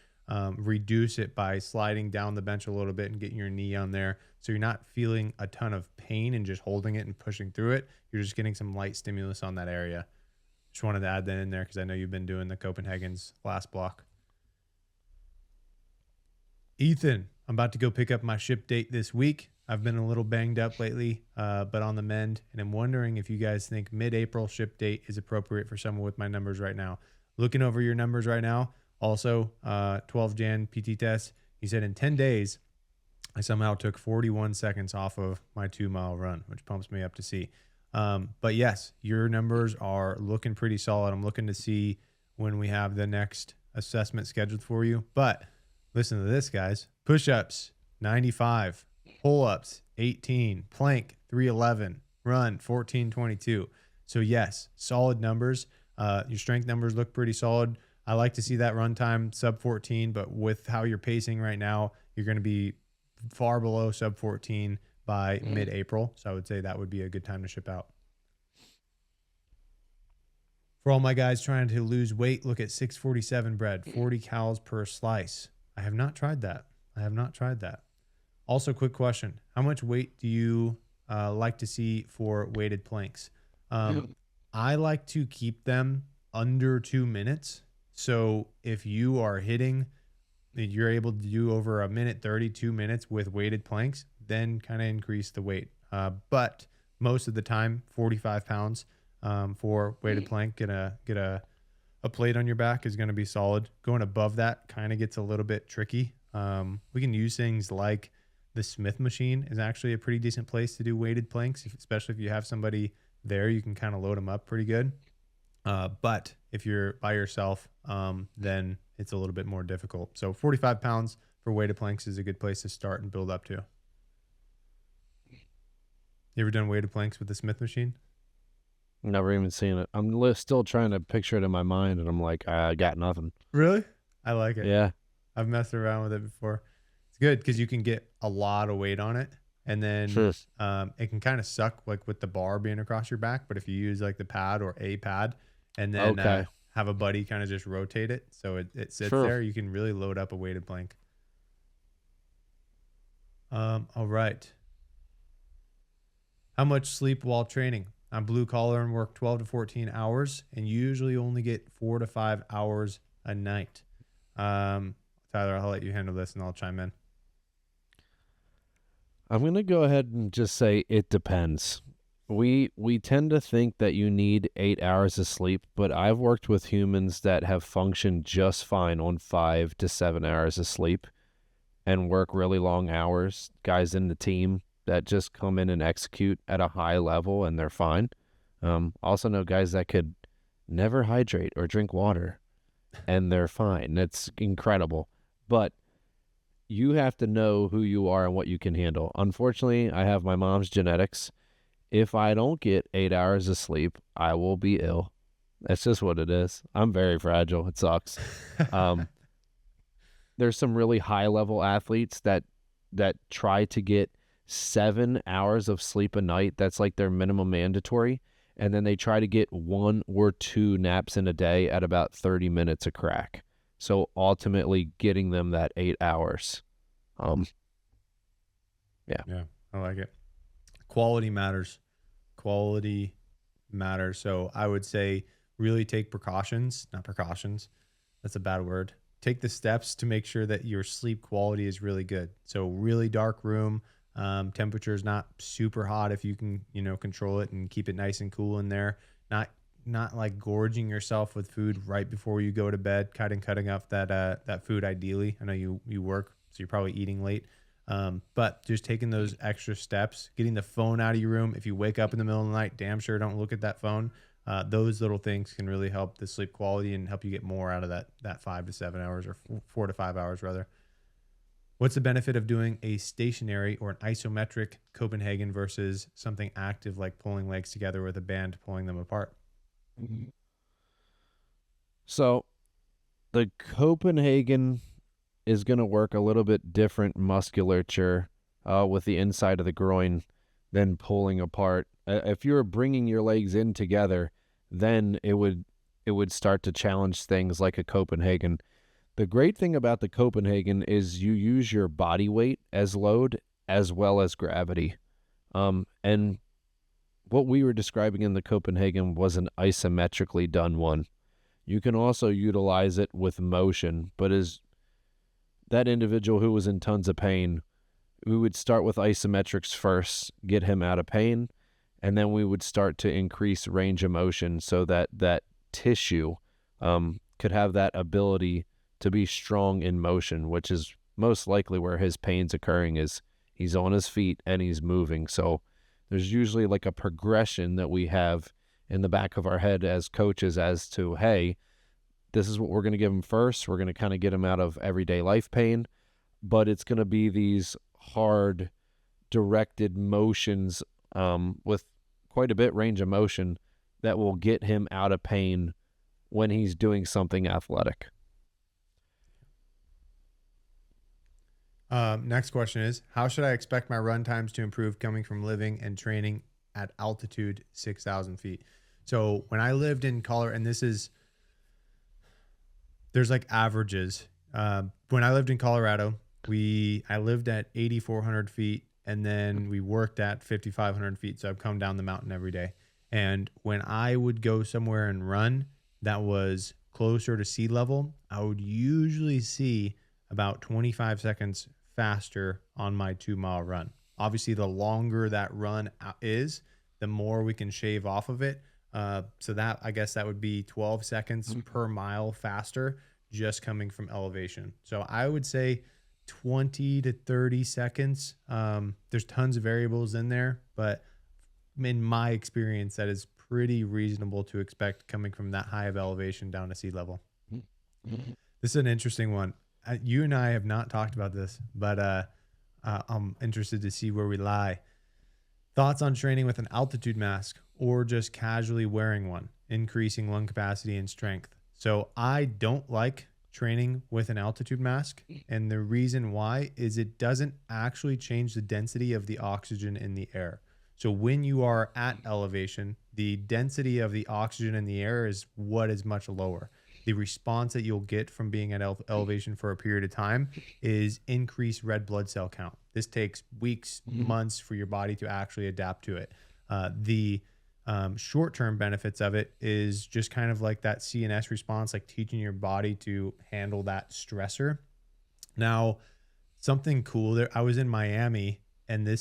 [SPEAKER 1] reduce it by sliding down the bench a little bit and getting your knee on there. So you're not feeling a ton of pain and just holding it and pushing through it. You're just getting some light stimulus on that area. Just wanted to add that in there because I know you've been doing the Copenhagen's last block. Ethan, I'm about to go pick up my ship date this week. I've been a little banged up lately, but on the mend. And I'm wondering if you guys think mid-April ship date is appropriate for someone with my numbers right now. Looking over your numbers right now. Also, 12 Jan PT test. He said in 10 days, I somehow took 41 seconds off of my 2-mile run, which pumps me up to see. But yes, your numbers are looking pretty solid. I'm looking to see when we have the next assessment scheduled for you. But listen to this, guys. Push-ups, 95. Pull-ups, 18. Plank, 311. Run, 1422. So yes, solid numbers. Your strength numbers look pretty solid. I like to see that run time sub 14, but with how you're pacing right now, you're going to be far below sub 14 by mid-April. So I would say that would be a good time to ship out. For all my guys trying to lose weight, look at 647 bread, 40 calories per slice. I have not tried that. Also, quick question. How much weight do you like to see for weighted planks? I like to keep them under 2 minutes. So if you are hitting, you're able to do over a minute 30, 2 minutes with weighted planks, then kind of increase the weight. But most of the time, 45 pounds for weighted plank, get a plate on your back is going to be solid. Going above that kind of gets a little bit tricky. We can use things like the Smith machine is actually a pretty decent place to do weighted planks, especially if you have somebody there, you can kind of load them up pretty good. But if you're by yourself, then it's a little bit more difficult. So 45 pounds for weighted planks is a good place to start and build up to. You ever done weighted planks with the Smith machine?
[SPEAKER 2] Never even seen it. I'm still trying to picture it in my mind, and I'm like, I got nothing.
[SPEAKER 1] Really? I like it.
[SPEAKER 2] Yeah.
[SPEAKER 1] I've messed around with it before. It's good because you can get a lot of weight on it, and then
[SPEAKER 2] Sure.
[SPEAKER 1] it can kind of suck like with the bar being across your back. But if you use like the pad or a pad, and then
[SPEAKER 2] Okay.
[SPEAKER 1] have a buddy kind of just rotate it so it sits
[SPEAKER 2] Sure.
[SPEAKER 1] there, you can really load up a weighted plank. All right. How much sleep while training? I'm blue collar and work 12 to 14 hours and usually only get 4 to 5 hours a night. Tyler, I'll let you handle this and I'll chime in.
[SPEAKER 2] I'm going to go ahead and just say it depends. We tend to think that you need 8 hours of sleep, but I've worked with humans that have functioned just fine on 5 to 7 hours of sleep and work really long hours. Guys in the team that just come in and execute at a high level and they're fine. Also know guys that could never hydrate or drink water and they're fine. It's incredible. But you have to know who you are and what you can handle. Unfortunately, I have my mom's genetics. If I don't get 8 hours of sleep, I will be ill. That's just what it is. I'm very fragile. It sucks. There's some really high-level athletes that try to get 7 hours of sleep a night. That's like their minimum mandatory. And then they try to get 1 or 2 naps in a day at about 30 minutes a crack. So ultimately getting them that 8 hours.
[SPEAKER 1] Yeah, I like it. Quality matters. Quality matters. So I would say really take precautions, not precautions. That's a bad word. Take the steps to make sure that your sleep quality is really good. So really dark room, temperature is not super hot if you can, control it and keep it nice and cool in there. Not like gorging yourself with food right before you go to bed, cutting up that food ideally. I know you work, so you're probably eating late. But just taking those extra steps, getting the phone out of your room. If you wake up in the middle of the night, damn sure don't look at that phone. Those little things can really help the sleep quality and help you get more out of that 5 to 7 hours or 4 to 5 hours rather. What's the benefit of doing a stationary or an isometric Copenhagen versus something active like pulling legs together with a band pulling them apart?
[SPEAKER 2] So the Copenhagen is going to work a little bit different musculature with the inside of the groin than pulling apart. If you're bringing your legs in together, then it would start to challenge things like a Copenhagen. The great thing about the Copenhagen is you use your body weight as load as well as gravity. And what we were describing in the Copenhagen was an isometrically done one. You can also utilize it with motion, but as that individual who was in tons of pain, we would start with isometrics first, get him out of pain, and then we would start to increase range of motion so that that tissue could have that ability to be strong in motion, which is most likely where his pain's occurring is he's on his feet and he's moving. So there's usually like a progression that we have in the back of our head as coaches as to, hey, this is what we're going to give him first. We're going to kind of get him out of everyday life pain, but it's going to be these hard directed motions with quite a bit range of motion that will get him out of pain when he's doing something athletic.
[SPEAKER 1] Next question is, how should I expect my run times to improve coming from living and training at altitude 6,000 feet? So when I lived in Colorado, and there's like averages. When I lived in Colorado, I lived at 8,400 feet and then we worked at 5,500 feet. So I've come down the mountain every day. And when I would go somewhere and run that was closer to sea level, I would usually see about 25 seconds faster on my 2-mile run. Obviously, the longer that run is, the more we can shave off of it. So that, I guess that would be 12 seconds per mile faster just coming from elevation. So I would say 20 to 30 seconds. There's tons of variables in there, but in my experience, that is pretty reasonable to expect coming from that high of elevation down to sea level. This is an interesting one. You and I have not talked about this, but I'm interested to see where we lie. Thoughts on training with an altitude mask or just casually wearing one, increasing lung capacity and strength. So I don't like training with an altitude mask. And the reason why is it doesn't actually change the density of the oxygen in the air. So when you are at elevation, the density of the oxygen in the air is what is much lower. The response that you'll get from being at elevation for a period of time is increased red blood cell count. This takes weeks, months for your body to actually adapt to it. The short-term benefits of it is just kind of like that CNS response, like teaching your body to handle that stressor. Now, something cool there. I was in Miami, and there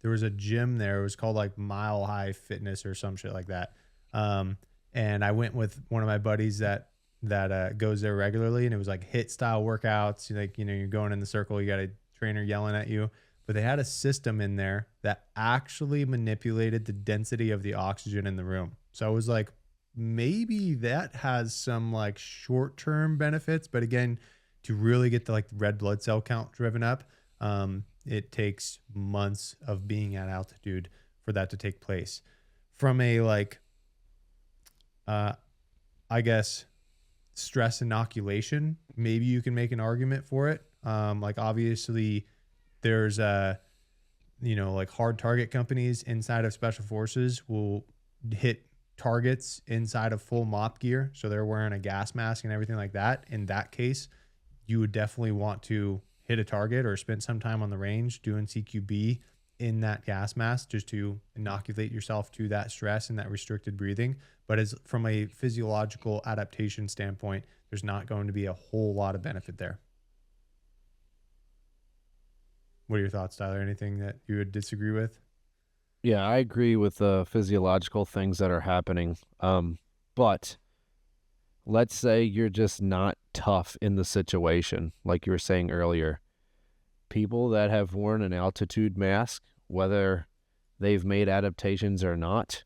[SPEAKER 1] was a gym there. It was called like Mile High Fitness or some shit like that. And I went with one of my buddies that goes there regularly, and it was like HIIT style workouts. Like, you're going in the circle, you got a trainer yelling at you, but they had a system in there that actually manipulated the density of the oxygen in the room. So I was like, maybe that has some like short-term benefits, but again, to really get the like red blood cell count driven up, it takes months of being at altitude for that to take place. From a like, I guess, stress inoculation, maybe you can make an argument for it. Like obviously there's like hard target companies inside of special forces will hit targets inside of full MOP gear. So they're wearing a gas mask and everything like that. In that case, you would definitely want to hit a target or spend some time on the range doing CQB in that gas mask just to inoculate yourself to that stress and that restricted breathing. But as from a physiological adaptation standpoint, there's not going to be a whole lot of benefit there. What are your thoughts, Tyler? Anything that you would disagree with?
[SPEAKER 2] Yeah, I agree with the physiological things that are happening. But let's say you're just not tough in the situation, like you were saying earlier. People that have worn an altitude mask, whether they've made adaptations or not,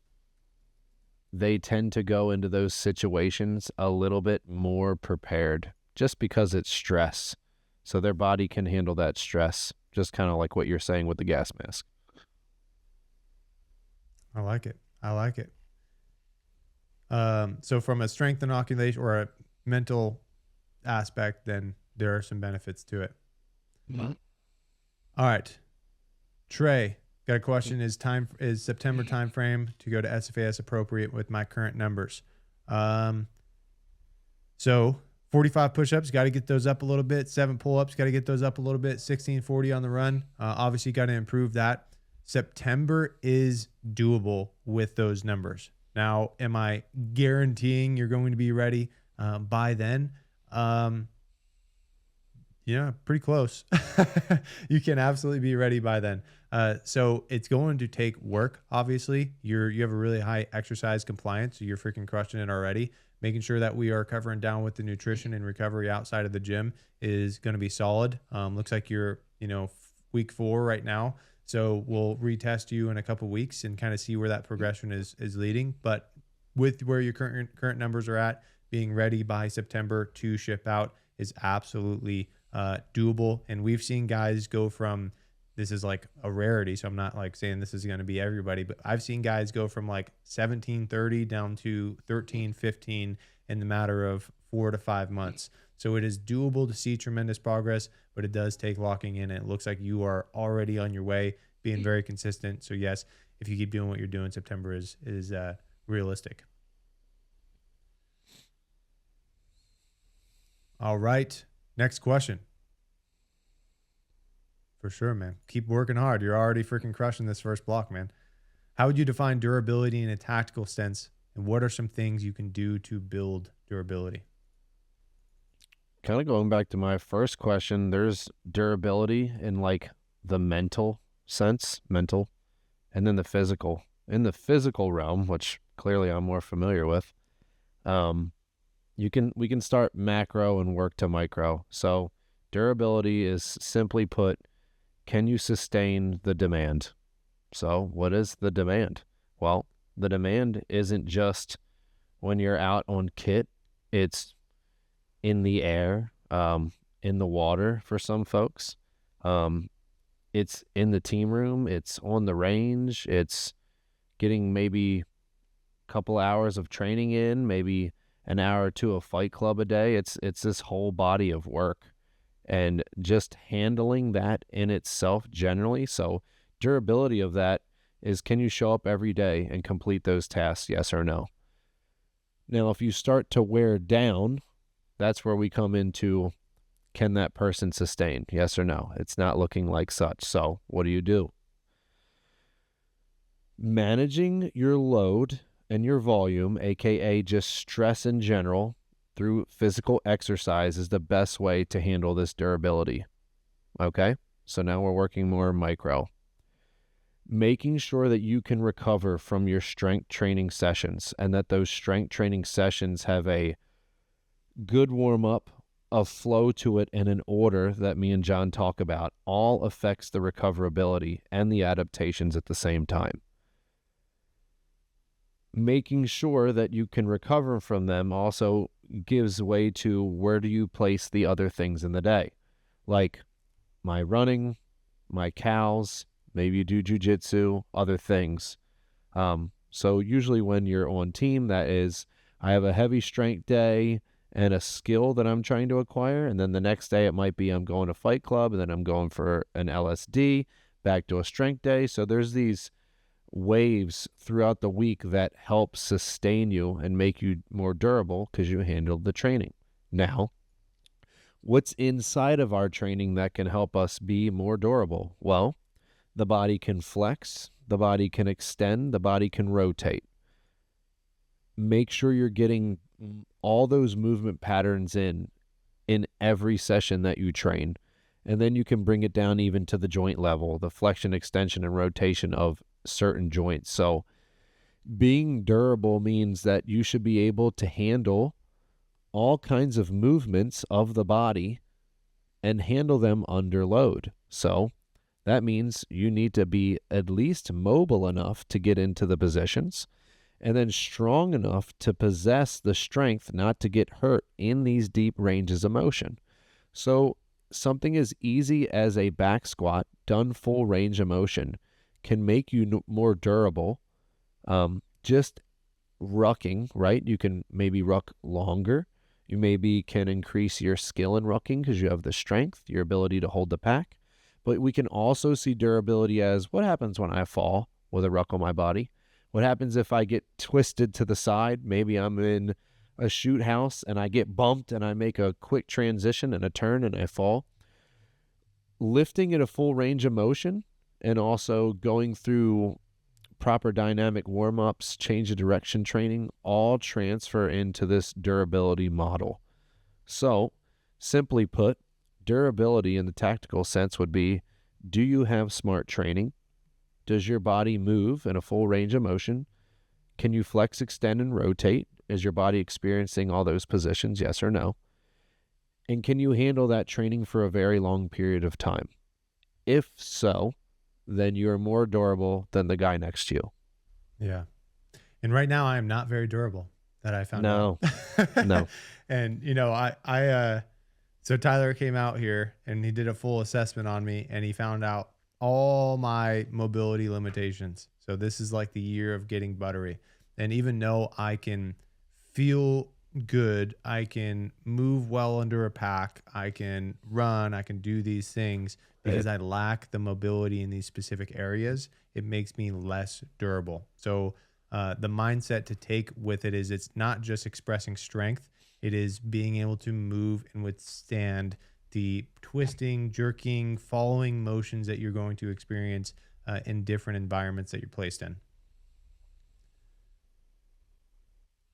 [SPEAKER 2] they tend to go into those situations a little bit more prepared just because it's stress. So their body can handle that stress, just kind of like what you're saying with the gas mask.
[SPEAKER 1] I like it. So from a strength inoculation or a mental aspect, then there are some benefits to it.
[SPEAKER 2] Mm-hmm.
[SPEAKER 1] All right. Trey, got a question. Is September timeframe to go to SFAS appropriate with my current numbers? So 45 push-ups, got to get those up a little bit. 7 pull-ups, got to get those up a little bit. 1640 on the run. Obviously got to improve that. September is doable with those numbers. Now, am I guaranteeing you're going to be ready by then? Yeah, pretty close. You can absolutely be ready by then. So it's going to take work. Obviously, you have a really high exercise compliance, so you're freaking crushing it already. Making sure that we are covering down with the nutrition and recovery outside of the gym is going to be solid. Looks like you're, week 4 right now. So we'll retest you in a couple weeks and kind of see where that progression is leading. But with where your current numbers are at, being ready by September to ship out is absolutely doable. And we've seen guys go from, this is like a rarity, so I'm not like saying this is going to be everybody, but I've seen guys go from like 1730 down to 1315 in the matter of 4 to 5 months. So it is doable to see tremendous progress, but it does take locking in. And it looks like you are already on your way, being very consistent. So yes, if you keep doing what you're doing, September is realistic. All right. Next question. For sure, man. Keep working hard. You're already freaking crushing this first block, man. How would you define durability in a tactical sense? And what are some things you can do to build durability?
[SPEAKER 2] Kind of going back to my first question, there's durability in like the mental sense, and then the physical. In the physical realm, which clearly I'm more familiar with, we can start macro and work to micro. So Durability is simply put, can you sustain the demand? So what is the demand? Well, the demand isn't just when you're out on kit, it's in the air, in the water for some folks. It's in the team room, it's on the range, it's getting maybe a couple hours of training in, maybe an hour or two of fight club a day. It's this whole body of work, and just handling that in itself generally. So durability of that is, can you show up every day and complete those tasks, yes or no? Now, if you start to wear down, that's where we come into, can that person sustain, yes or no? It's not looking like such. So what do? Managing your load and your volume, aka just stress in general, through physical exercise is the best way to handle this durability. Okay, so now we're working more micro. Making sure that you can recover from your strength training sessions, and that those strength training sessions have a good warm-up, a flow to it, and an order that me and John talk about, all affects the recoverability and the adaptations at the same time. Making sure that you can recover from them also gives way to, where do you place the other things in the day? Like my running, my cows, maybe you do jujitsu, other things. So usually when you're on team, that is, I have a heavy strength day and a skill that I'm trying to acquire, and then the next day it might be I'm going to fight club, and then I'm going for an LSD, back to a strength day. So there's these waves throughout the week that help sustain you and make you more durable because you handled the training. Now, what's inside of our training that can help us be more durable? Well, the body can flex, the body can extend, the body can rotate. Make sure you're getting all those movement patterns in every session that you train. And then you can bring it down even to the joint level, the flexion, extension, and rotation of certain joints. So being durable means that you should be able to handle all kinds of movements of the body and handle them under load. So that means you need to be at least mobile enough to get into the positions, and then strong enough to possess the strength not to get hurt in these deep ranges of motion. So something as easy as a back squat done full range of motion can make you more durable. Just rucking, right? You can maybe ruck longer. You maybe can increase your skill in rucking because you have the strength, your ability to hold the pack. But we can also see durability as, what happens when I fall with a ruck on my body? What happens if I get twisted to the side? Maybe I'm in a shoot house and I get bumped and I make a quick transition and a turn and I fall. Lifting at a full range of motion and also going through proper dynamic warm-ups, change of direction training, all transfer into this durability model. So, simply put, durability in the tactical sense would be, do you have smart training? Does your body move in a full range of motion? Can you flex, extend, and rotate? Is your body experiencing all those positions, yes or no? And can you handle that training for a very long period of time? If so, then you're more durable than the guy next to you.
[SPEAKER 1] Yeah. And right now I am not very durable, that I found out.
[SPEAKER 2] No.
[SPEAKER 1] And so Tyler came out here and he did a full assessment on me, and he found out all my mobility limitations. So this is like the year of getting buttery. And even though I can feel good, I can move well under a pack, I can run, I can do these things, because I lack the mobility in these specific areas, it makes me less durable. So the mindset to take with it is, it's not just expressing strength, it is being able to move and withstand the twisting, jerking, following motions that you're going to experience in different environments that you're placed in.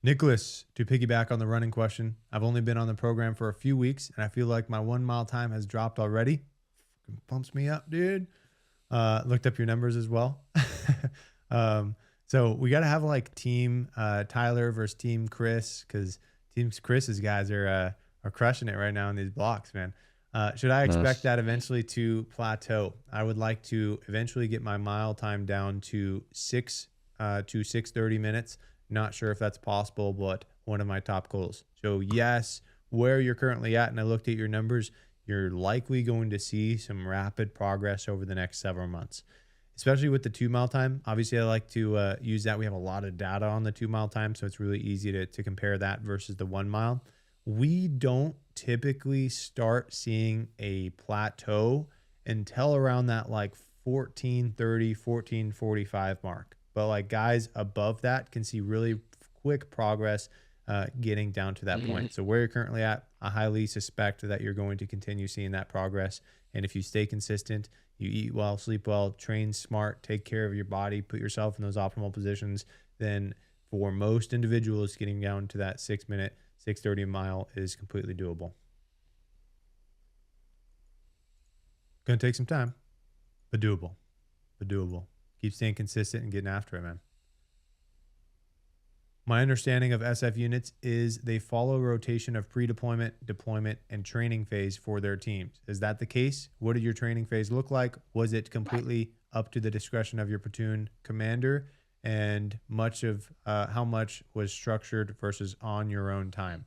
[SPEAKER 1] Nicholas, to piggyback on the running question, I've only been on the program for a few weeks, and I feel like my 1 mile time has dropped already. Pumps me up, dude. Looked up your numbers as well. So we got to have like team Tyler versus team Chris, because team Chris's guys are crushing it right now in these blocks, man. Should I expect
[SPEAKER 2] Nice.
[SPEAKER 1] that eventually to plateau? I would like to eventually get my mile time down to 6 to 6:30 minutes. Not sure if that's possible, but one of my top goals. So yes, where you're currently at, and I looked at your numbers, you're likely going to see some rapid progress over the next several months, especially with the 2 mile time. Obviously, I like to use that. We have a lot of data on the 2 mile time, so it's really easy to compare that versus the 1 mile. We don't typically start seeing a plateau until around that like 14:30, 14:45 mark. But like guys above that can see really quick progress getting down to that point. So where you're currently at, I highly suspect that you're going to continue seeing that progress. And if you stay consistent, you eat well, sleep well, train smart, take care of your body, put yourself in those optimal positions, then for most individuals, getting down to that 6 minute, 6:30 mile is completely doable. Gonna take some time, but doable. But doable. Keep staying consistent and getting after it, man. My understanding of SF units is they follow rotation of pre-deployment, deployment, and training phase for their teams. Is that the case? What did your training phase look like? Was it completely up to the discretion of your platoon commander? And much of how much was structured versus on your own time?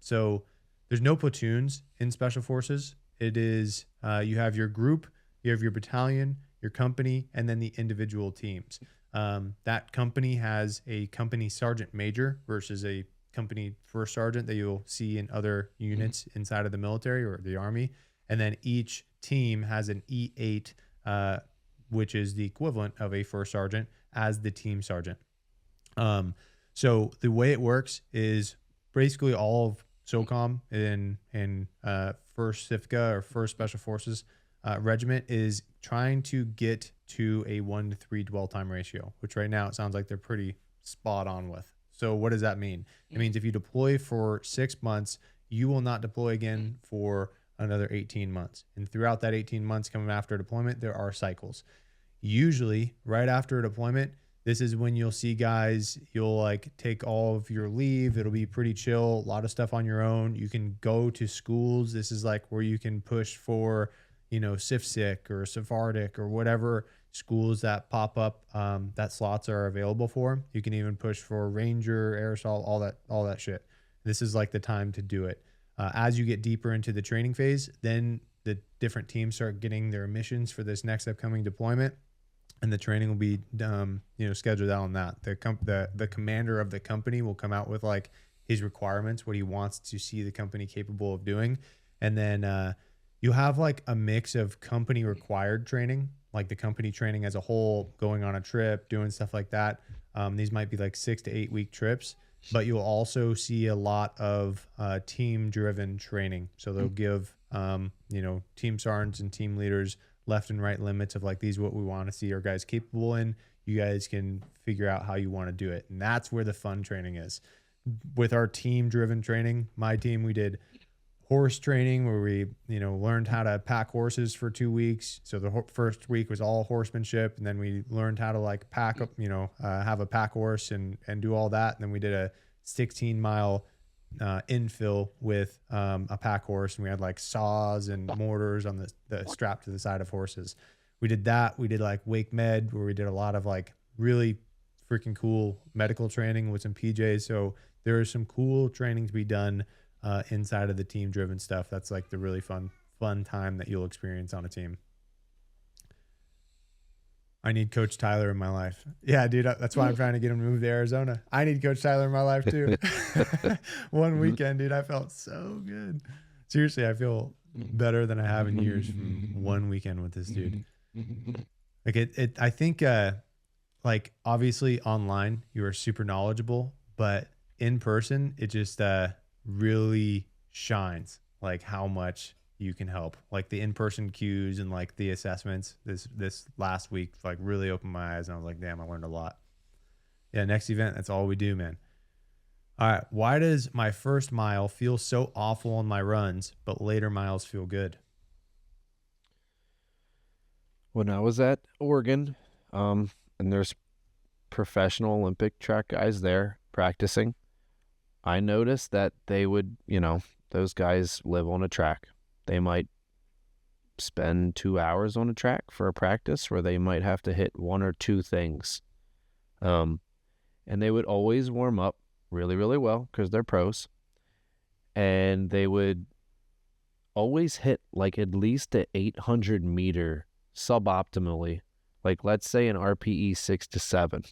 [SPEAKER 1] So there's no platoons in special forces. It is you have your group, you have your battalion, your company, and then the individual teams. That company has a company sergeant major versus a company first sergeant that you'll see in other units inside of the military or the army. And then each team has an E8, which is the equivalent of a first sergeant as the team sergeant. So the way it works is basically all of SOCOM and first SIFCA or first Special Forces regiment is trying to get to a 1-to-3 dwell time ratio, which right now it sounds like they're pretty spot on with. So what does that mean? It means if you deploy for 6 months, you will not deploy again for another 18 months. And throughout that 18 months coming after deployment, there are cycles. Usually right after a deployment, this is when you'll see guys, you'll like take all of your leave. It'll be pretty chill, a lot of stuff on your own. You can go to schools. This is like where you can push for, SIFSIC or Sephardic or whatever schools that pop up that slots are available for. You can even push for Ranger, Air Assault, all that shit. This is like the time to do it. As you get deeper into the training phase, then the different teams start getting their missions for this next upcoming deployment, and the training will be scheduled out on that. The commander of the company will come out with like his requirements, what he wants to see the company capable of doing, and then you have like a mix of company required training, like the company training as a whole, going on a trip, doing stuff like that. These might be like 6 to 8 week trips, but you'll also see a lot of team driven training. So they'll give, team sergeants and team leaders left and right limits of like, these are what we want to see our guys capable in. You guys can figure out how you want to do it. And that's where the fun training is. With our team driven training, my team, we did horse training where we learned how to pack horses for 2 weeks. So the first week was all horsemanship, and then we learned how to like pack up have a pack horse and do all that. And then we did a 16-mile infill with a pack horse, and we had like saws and mortars on the strap to the side of horses. We did that. We did like wake med, where we did a lot of like really freaking cool medical training with some PJs. So there is some cool training to be done inside of the team driven stuff. That's like the really fun time that you'll experience on a team. I need Coach Tyler in my life. Yeah, dude, that's why I'm trying to get him to move to Arizona. I need Coach Tyler in my life too. One weekend, dude, I felt so good. Seriously, I feel better than I have in years from one weekend with this dude. Like I think like obviously online you are super knowledgeable, but in person it just really shines like how much you can help. Like the in-person cues and like the assessments this last week like really opened my eyes, and I was like, damn, I learned a lot. Yeah, next event, that's all we do, man. All right, why does my first mile feel so awful on my runs but later miles feel good?
[SPEAKER 2] When I was at Oregon, and there's professional Olympic track guys there practicing, I noticed that they would, those guys live on a track. They might spend 2 hours on a track for a practice where they might have to hit one or two things. And they would always warm up really, really well because they're pros. And they would always hit like at least an 800 meter suboptimally. Like let's say an RPE 6 to 7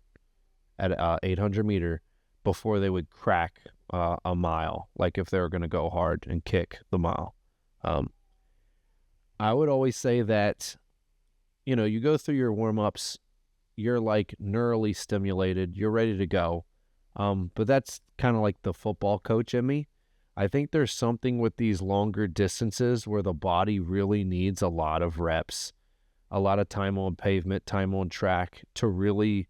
[SPEAKER 2] at 800 meter before they would crack a mile, like if they were going to go hard and kick the mile. I would always say that, you know, you go through your warm-ups, you're like neurally stimulated, you're ready to go. But that's kind of like the football coach in me. I think there's something with these longer distances where the body really needs a lot of reps, a lot of time on pavement, time on track to really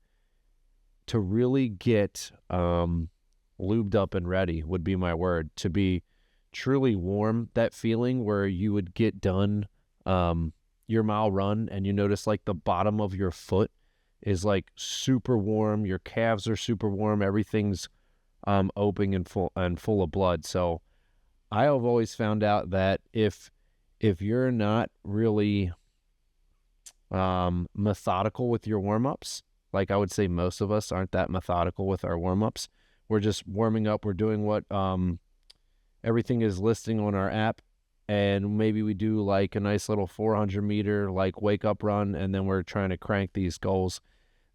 [SPEAKER 2] get lubed up and ready would be my word, to be truly warm. That feeling where you would get done your mile run and you notice like the bottom of your foot is like super warm, your calves are super warm, everything's open and full of blood. So I have always found out that if you're not really methodical with your warm-ups, like I would say most of us aren't that methodical with our warm-ups. We're just warming up. We're doing what everything is listing on our app, and maybe we do like a nice little 400 meter like wake up run, and then we're trying to crank these goals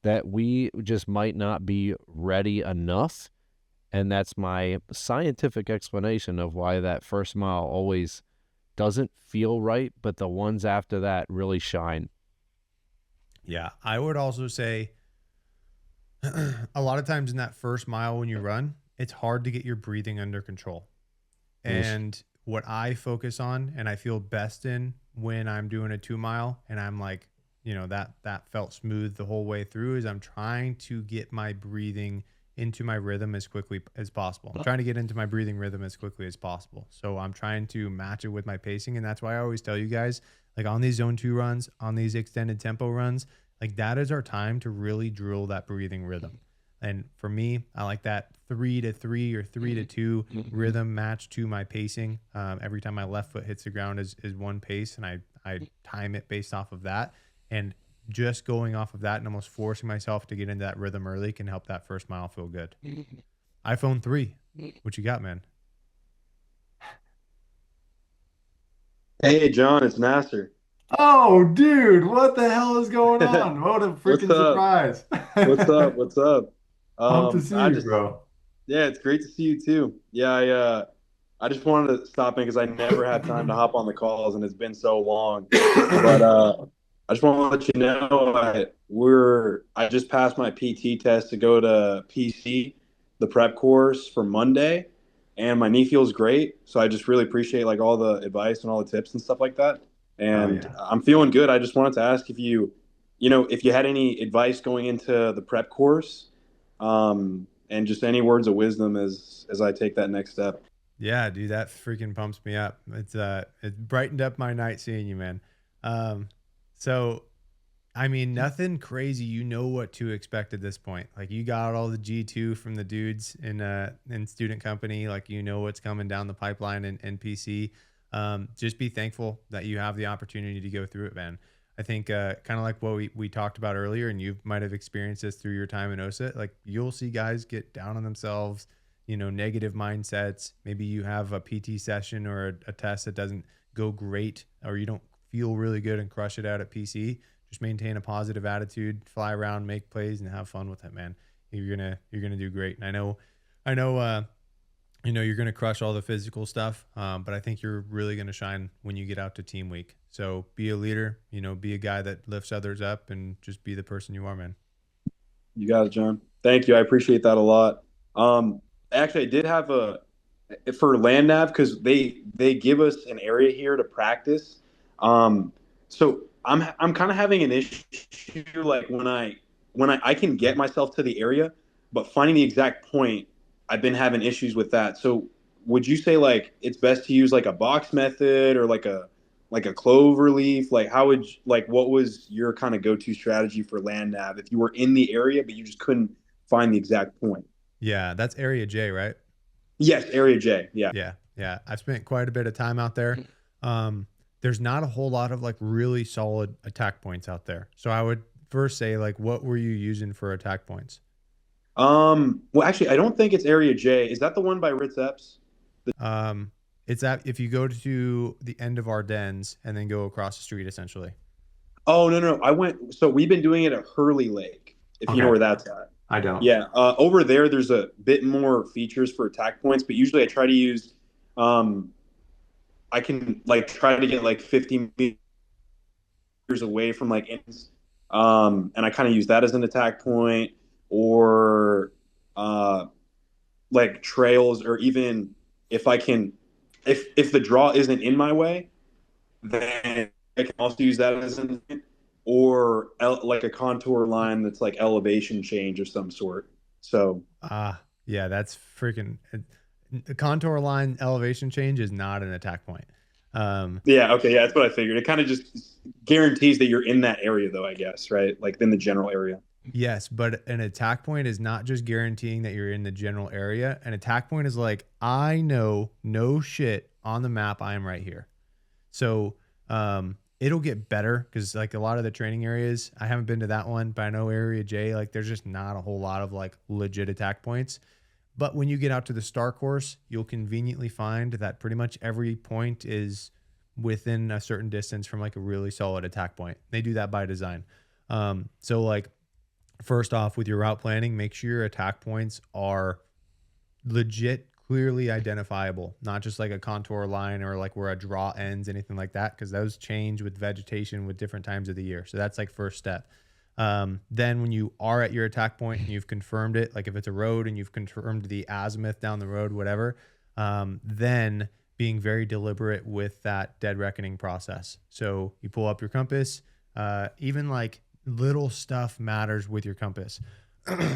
[SPEAKER 2] that we just might not be ready enough. And that's my scientific explanation of why that first mile always doesn't feel right, but the ones after that really shine.
[SPEAKER 1] Yeah, I would also say a lot of times in that first mile when you run, it's hard to get your breathing under control. And what I focus on and I feel best in when I'm doing a 2 mile and I'm like, you know, that felt smooth the whole way through, is I'm trying to get my breathing into my rhythm as quickly as possible. I'm trying to get into my breathing rhythm as quickly as possible. So I'm trying to match it with my pacing. And that's why I always tell you guys, like on these zone 2 runs, on these extended tempo runs, like that is our time to really drill that breathing rhythm. And for me, I like that 3 to 3 or 3 to 2 rhythm match to my pacing. Every time my left foot hits the ground is one pace, and I time it based off of that. And just going off of that and almost forcing myself to get into that rhythm early can help that first mile feel good. iPhone 3, what you got, man?
[SPEAKER 5] Hey, John, it's Nasser.
[SPEAKER 4] Oh, dude, what the hell is going on? What a
[SPEAKER 5] What's
[SPEAKER 4] freaking
[SPEAKER 5] up?
[SPEAKER 4] surprise.
[SPEAKER 5] What's up? What's up?
[SPEAKER 4] Pumped to see
[SPEAKER 5] I
[SPEAKER 4] you,
[SPEAKER 5] just,
[SPEAKER 4] bro.
[SPEAKER 5] yeah, it's great to see you too. Yeah, I just wanted to stop in because I never had time to hop on the calls, and it's been so long. But I just want to let you know I just passed my PT test to go to PC, the prep course for Monday, and my knee feels great. So I just really appreciate like all the advice and all the tips and stuff like that.
[SPEAKER 4] Oh,
[SPEAKER 5] And
[SPEAKER 4] yeah.
[SPEAKER 5] I'm feeling good. I just wanted to ask if if you had any advice going into the prep course, and just any words of wisdom as I take that next step.
[SPEAKER 1] Yeah, dude, that freaking pumps me up. It brightened up my night seeing you, man. So I mean, nothing crazy. You know what to expect at this point. Like you got all the G2 from the dudes in student company. Like you know what's coming down the pipeline in PC. Just be thankful that you have the opportunity to go through it, man. I think kind of like what we talked about earlier, and you might have experienced this through your time in OSA. Like you'll see guys get down on themselves, you know, negative mindsets. Maybe you have a PT session or a test that doesn't go great, or you don't feel really good and crush it out at PC. Just maintain a positive attitude, fly around, make plays, and have fun with it, man. You're gonna do great. And I know, you know, you're gonna crush all the physical stuff, but I think you're really gonna shine when you get out to team week. So be a leader, you know, be a guy that lifts others up, and just be the person you are, man.
[SPEAKER 5] You got it, John. Thank you. I appreciate that a lot. Actually, I did have for land nav because they give us an area here to practice. So I'm kind of having an issue like when I can get myself to the area, but finding the exact point, I've been having issues with that. So would you say like it's best to use like a box method or like a clover leaf? Like what was your kind of go-to strategy for land nav if you were in the area but you just couldn't find the exact point?
[SPEAKER 1] Yeah, that's Area J, right?
[SPEAKER 5] Yes, Area J. Yeah.
[SPEAKER 1] Yeah. I've spent quite a bit of time out there. There's not a whole lot of like really solid attack points out there. So I would first say, like, what were you using for attack points?
[SPEAKER 5] Well, actually, I don't think it's Area J. Is that the one by Ritz Epps?
[SPEAKER 1] Um, it's that if you go to the end of Ardennes and then go across the street, essentially.
[SPEAKER 5] Oh, no. So we've been doing it at Hurley Lake, if you know
[SPEAKER 4] Okay.
[SPEAKER 5] where that's at.
[SPEAKER 4] I don't.
[SPEAKER 5] Yeah. Over there's a bit more features for attack points, but usually I try to use, um, I can like try to get like 50 meters away from like ends. And I kind of use that as an attack point, or uh, like trails, or even if I can, if the draw isn't in my way, then I can also use that as an, or like a contour line that's like elevation change of some sort. So
[SPEAKER 1] Yeah, that's freaking the contour line elevation change is not an attack point.
[SPEAKER 5] yeah, okay, yeah, that's what I figured. It kind of just guarantees that you're in that area, though, I guess, right? Like in the general area.
[SPEAKER 1] Yes, but an attack point is not just guaranteeing that you're in the general area. An attack point is like, I know no shit on the map, I am right here. So it'll get better because like a lot of the training areas, I haven't been to that one, but I know Area J, like there's just not a whole lot of like legit attack points. But when you get out to the star course, you'll conveniently find that pretty much every point is within a certain distance from like a really solid attack point. They do that by design. So like first off, with your route planning, make sure your attack points are legit, clearly identifiable, not just like a contour line or like where a draw ends, anything like that, because those change with vegetation with different times of the year. So that's like first step. Then when you are at your attack point and you've confirmed it, like if it's a road and you've confirmed the azimuth down the road, whatever, then being very deliberate with that dead reckoning process. So you pull up your compass, even like little stuff matters with your compass.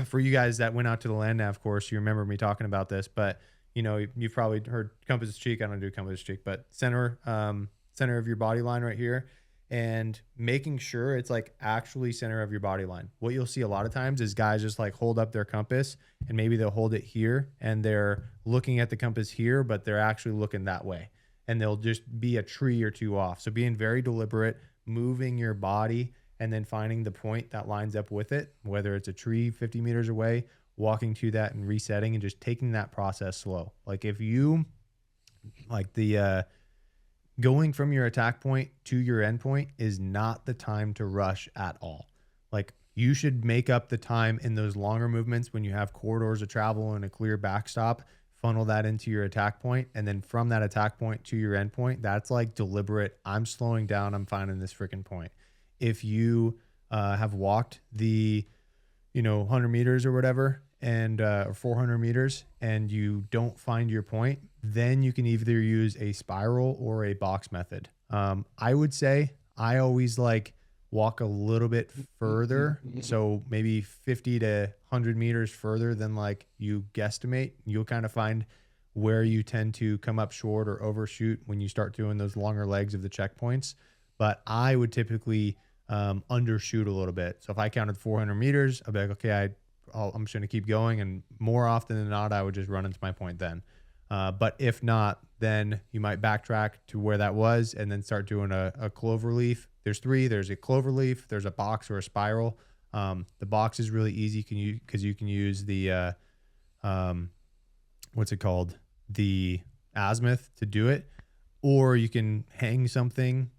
[SPEAKER 1] For you guys that went out to the land nav course, you remember me talking about this, but you know, you've probably heard compass cheek. I don't do compass cheek, but center of your body line right here, and making sure it's like actually center of your body line. What you'll see a lot of times is guys just like hold up their compass and maybe they'll hold it here and they're looking at the compass here, but they're actually looking that way. And they'll just be a tree or two off. So being very deliberate, moving your body and then finding the point that lines up with it, whether it's a tree 50 meters away, walking to that and resetting and just taking that process slow. Like if you like the going from your attack point to your end point is not the time to rush at all. Like you should make up the time in those longer movements when you have corridors of travel and a clear backstop, funnel that into your attack point. And then from that attack point to your end point, that's like deliberate. I'm slowing down. I'm finding this freaking point. If you have walked the, 100 meters or whatever, and or 400 meters, and you don't find your point, then you can either use a spiral or a box method. I would say I always like walk a little bit further, so maybe 50 to 100 meters further than like you guesstimate. You'll kind of find where you tend to come up short or overshoot when you start doing those longer legs of the checkpoints. But I would typically undershoot a little bit. So if I counted 400 meters, I'd be like, okay, I'm just going to keep going. And more often than not, I would just run into my point then. But if not, then you might backtrack to where that was and then start doing a clover leaf. There's three. There's a clover leaf. There's a box or a spiral. The box is really easy because you can use the, what's it called? The azimuth to do it. Or you can hang something.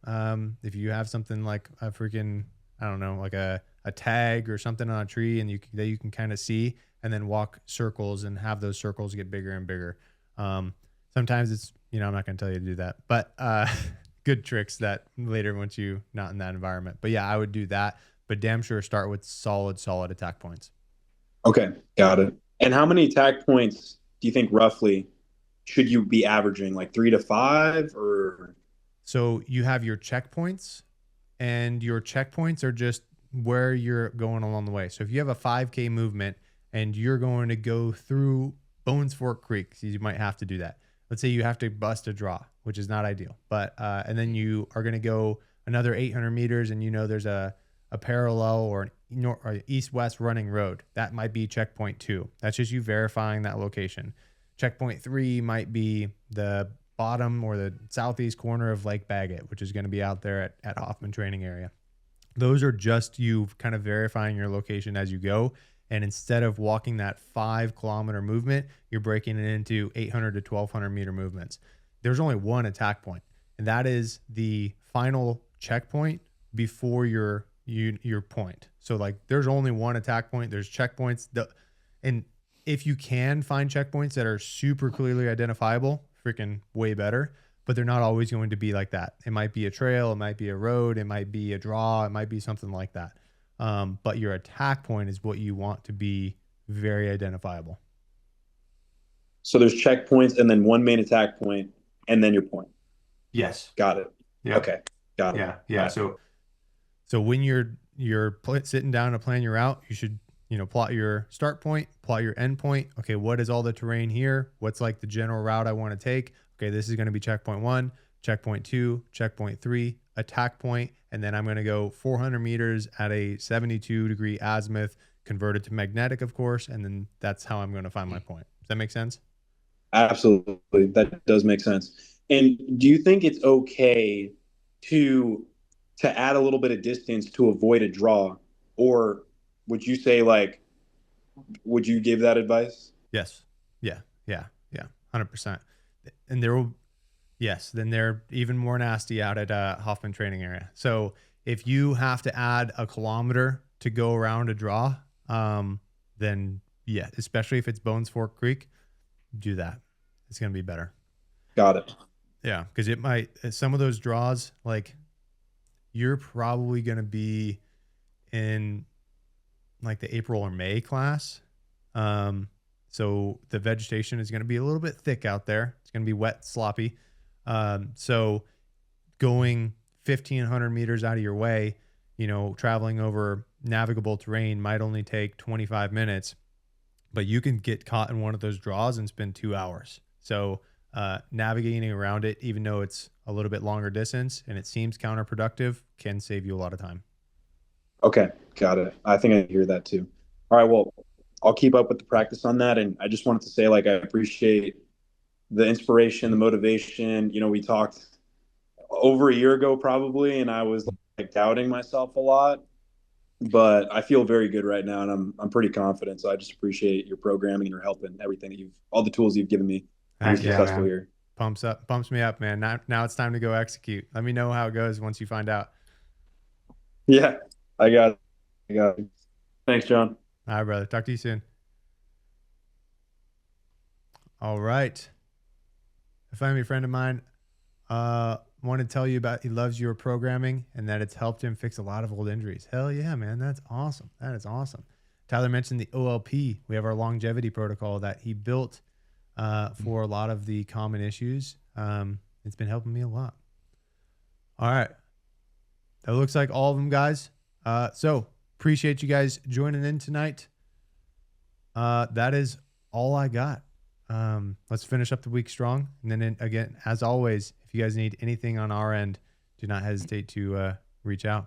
[SPEAKER 1] If you have something like a freaking, I don't know, like a tag or something on a tree and that you can kind of see, and then walk circles and have those circles get bigger and bigger. Sometimes it's, I'm not going to tell you to do that, but good tricks that later once you not in that environment. But yeah, I would do that, but damn sure start with solid attack points.
[SPEAKER 5] Okay, got it. And how many attack points do you think roughly should you be averaging, like 3 to 5 or?
[SPEAKER 1] So you have your checkpoints, and your checkpoints are just where you're going along the way. So if you have a 5K movement and you're going to go through Bones Fork Creek, so you might have to do that. Let's say you have to bust a draw, which is not ideal, but and then you are going to go another 800 meters and there's a parallel or an east-west running road. That might be checkpoint 2. That's just you verifying that location. Checkpoint 3 might be the bottom or the southeast corner of Lake Baggett, which is going to be out there at Hoffman training area. Those are just you kind of verifying your location as you go. And instead of walking that 5 kilometer movement, you're breaking it into 800 to 1200 meter movements. There's only one attack point, and that is the final checkpoint before your point. So like there's only one attack point. There's checkpoints. And if you can find checkpoints that are super clearly identifiable, freaking way better, but they're not always going to be like that. It might be a trail, it might be a road, it might be a draw, it might be something like that. But your attack point is what you want to be very identifiable.
[SPEAKER 5] So there's checkpoints and then one main attack point and then your point.
[SPEAKER 4] Yes.
[SPEAKER 5] Got it.
[SPEAKER 4] Yeah.
[SPEAKER 5] Okay. Got it.
[SPEAKER 4] Yeah. Yeah. So
[SPEAKER 1] when you're sitting down to plan your route, you should, plot your start point, plot your end point. Okay, what is all the terrain here? What's like the general route I want to take? Okay, this is going to be checkpoint 1, checkpoint 2, checkpoint 3, attack point, and then I'm going to go 400 meters at a 72-degree azimuth, converted to magnetic, of course, and then that's how I'm going to find my point. Does that make sense?
[SPEAKER 5] Absolutely. That does make sense. And do you think it's okay to add a little bit of distance to avoid a draw? Or would you say, like, would you give that advice?
[SPEAKER 1] Yes. Yeah. 100%. And then they're even more nasty out at Hoffman training area. So if you have to add a kilometer to go around a draw, then yeah, especially if it's Bones Fork Creek, do that. It's going to be better.
[SPEAKER 5] Got it.
[SPEAKER 1] Yeah. Cause it might, some of those draws, like you're probably going to be in like the April or May class. So the vegetation is going to be a little bit thick out there. It's going to be wet, sloppy. So going 1,500 meters out of your way, traveling over navigable terrain might only take 25 minutes, but you can get caught in one of those draws and spend 2 hours. So navigating around it, even though it's a little bit longer distance and it seems counterproductive, can save you a lot of time.
[SPEAKER 5] Okay. Got it. I think I hear that too. All right. Well, I'll keep up with the practice on that. And I just wanted to say, like, I appreciate the inspiration, the motivation. We talked over a year ago probably, and I was like doubting myself a lot, but I feel very good right now, and I'm pretty confident. So I just appreciate your programming and your help and everything all the tools you've given me. I'm successful here.
[SPEAKER 1] Pumps me up, man. Now it's time to go execute. Let me know how it goes once you find out.
[SPEAKER 5] Yeah, I got it. Thanks, John.
[SPEAKER 1] All right, brother. Talk to you soon. All right. A family friend of mine wanted to tell you about he loves your programming and that it's helped him fix a lot of old injuries. Hell yeah, man. That's awesome. That is awesome. Tyler mentioned the OLP. We have our longevity protocol that he built for a lot of the common issues. It's been helping me a lot. All right. That looks like all of them, guys. So appreciate you guys joining in tonight. That is all I got. Let's finish up the week strong. And then again, as always, if you guys need anything on our end, do not hesitate to reach out.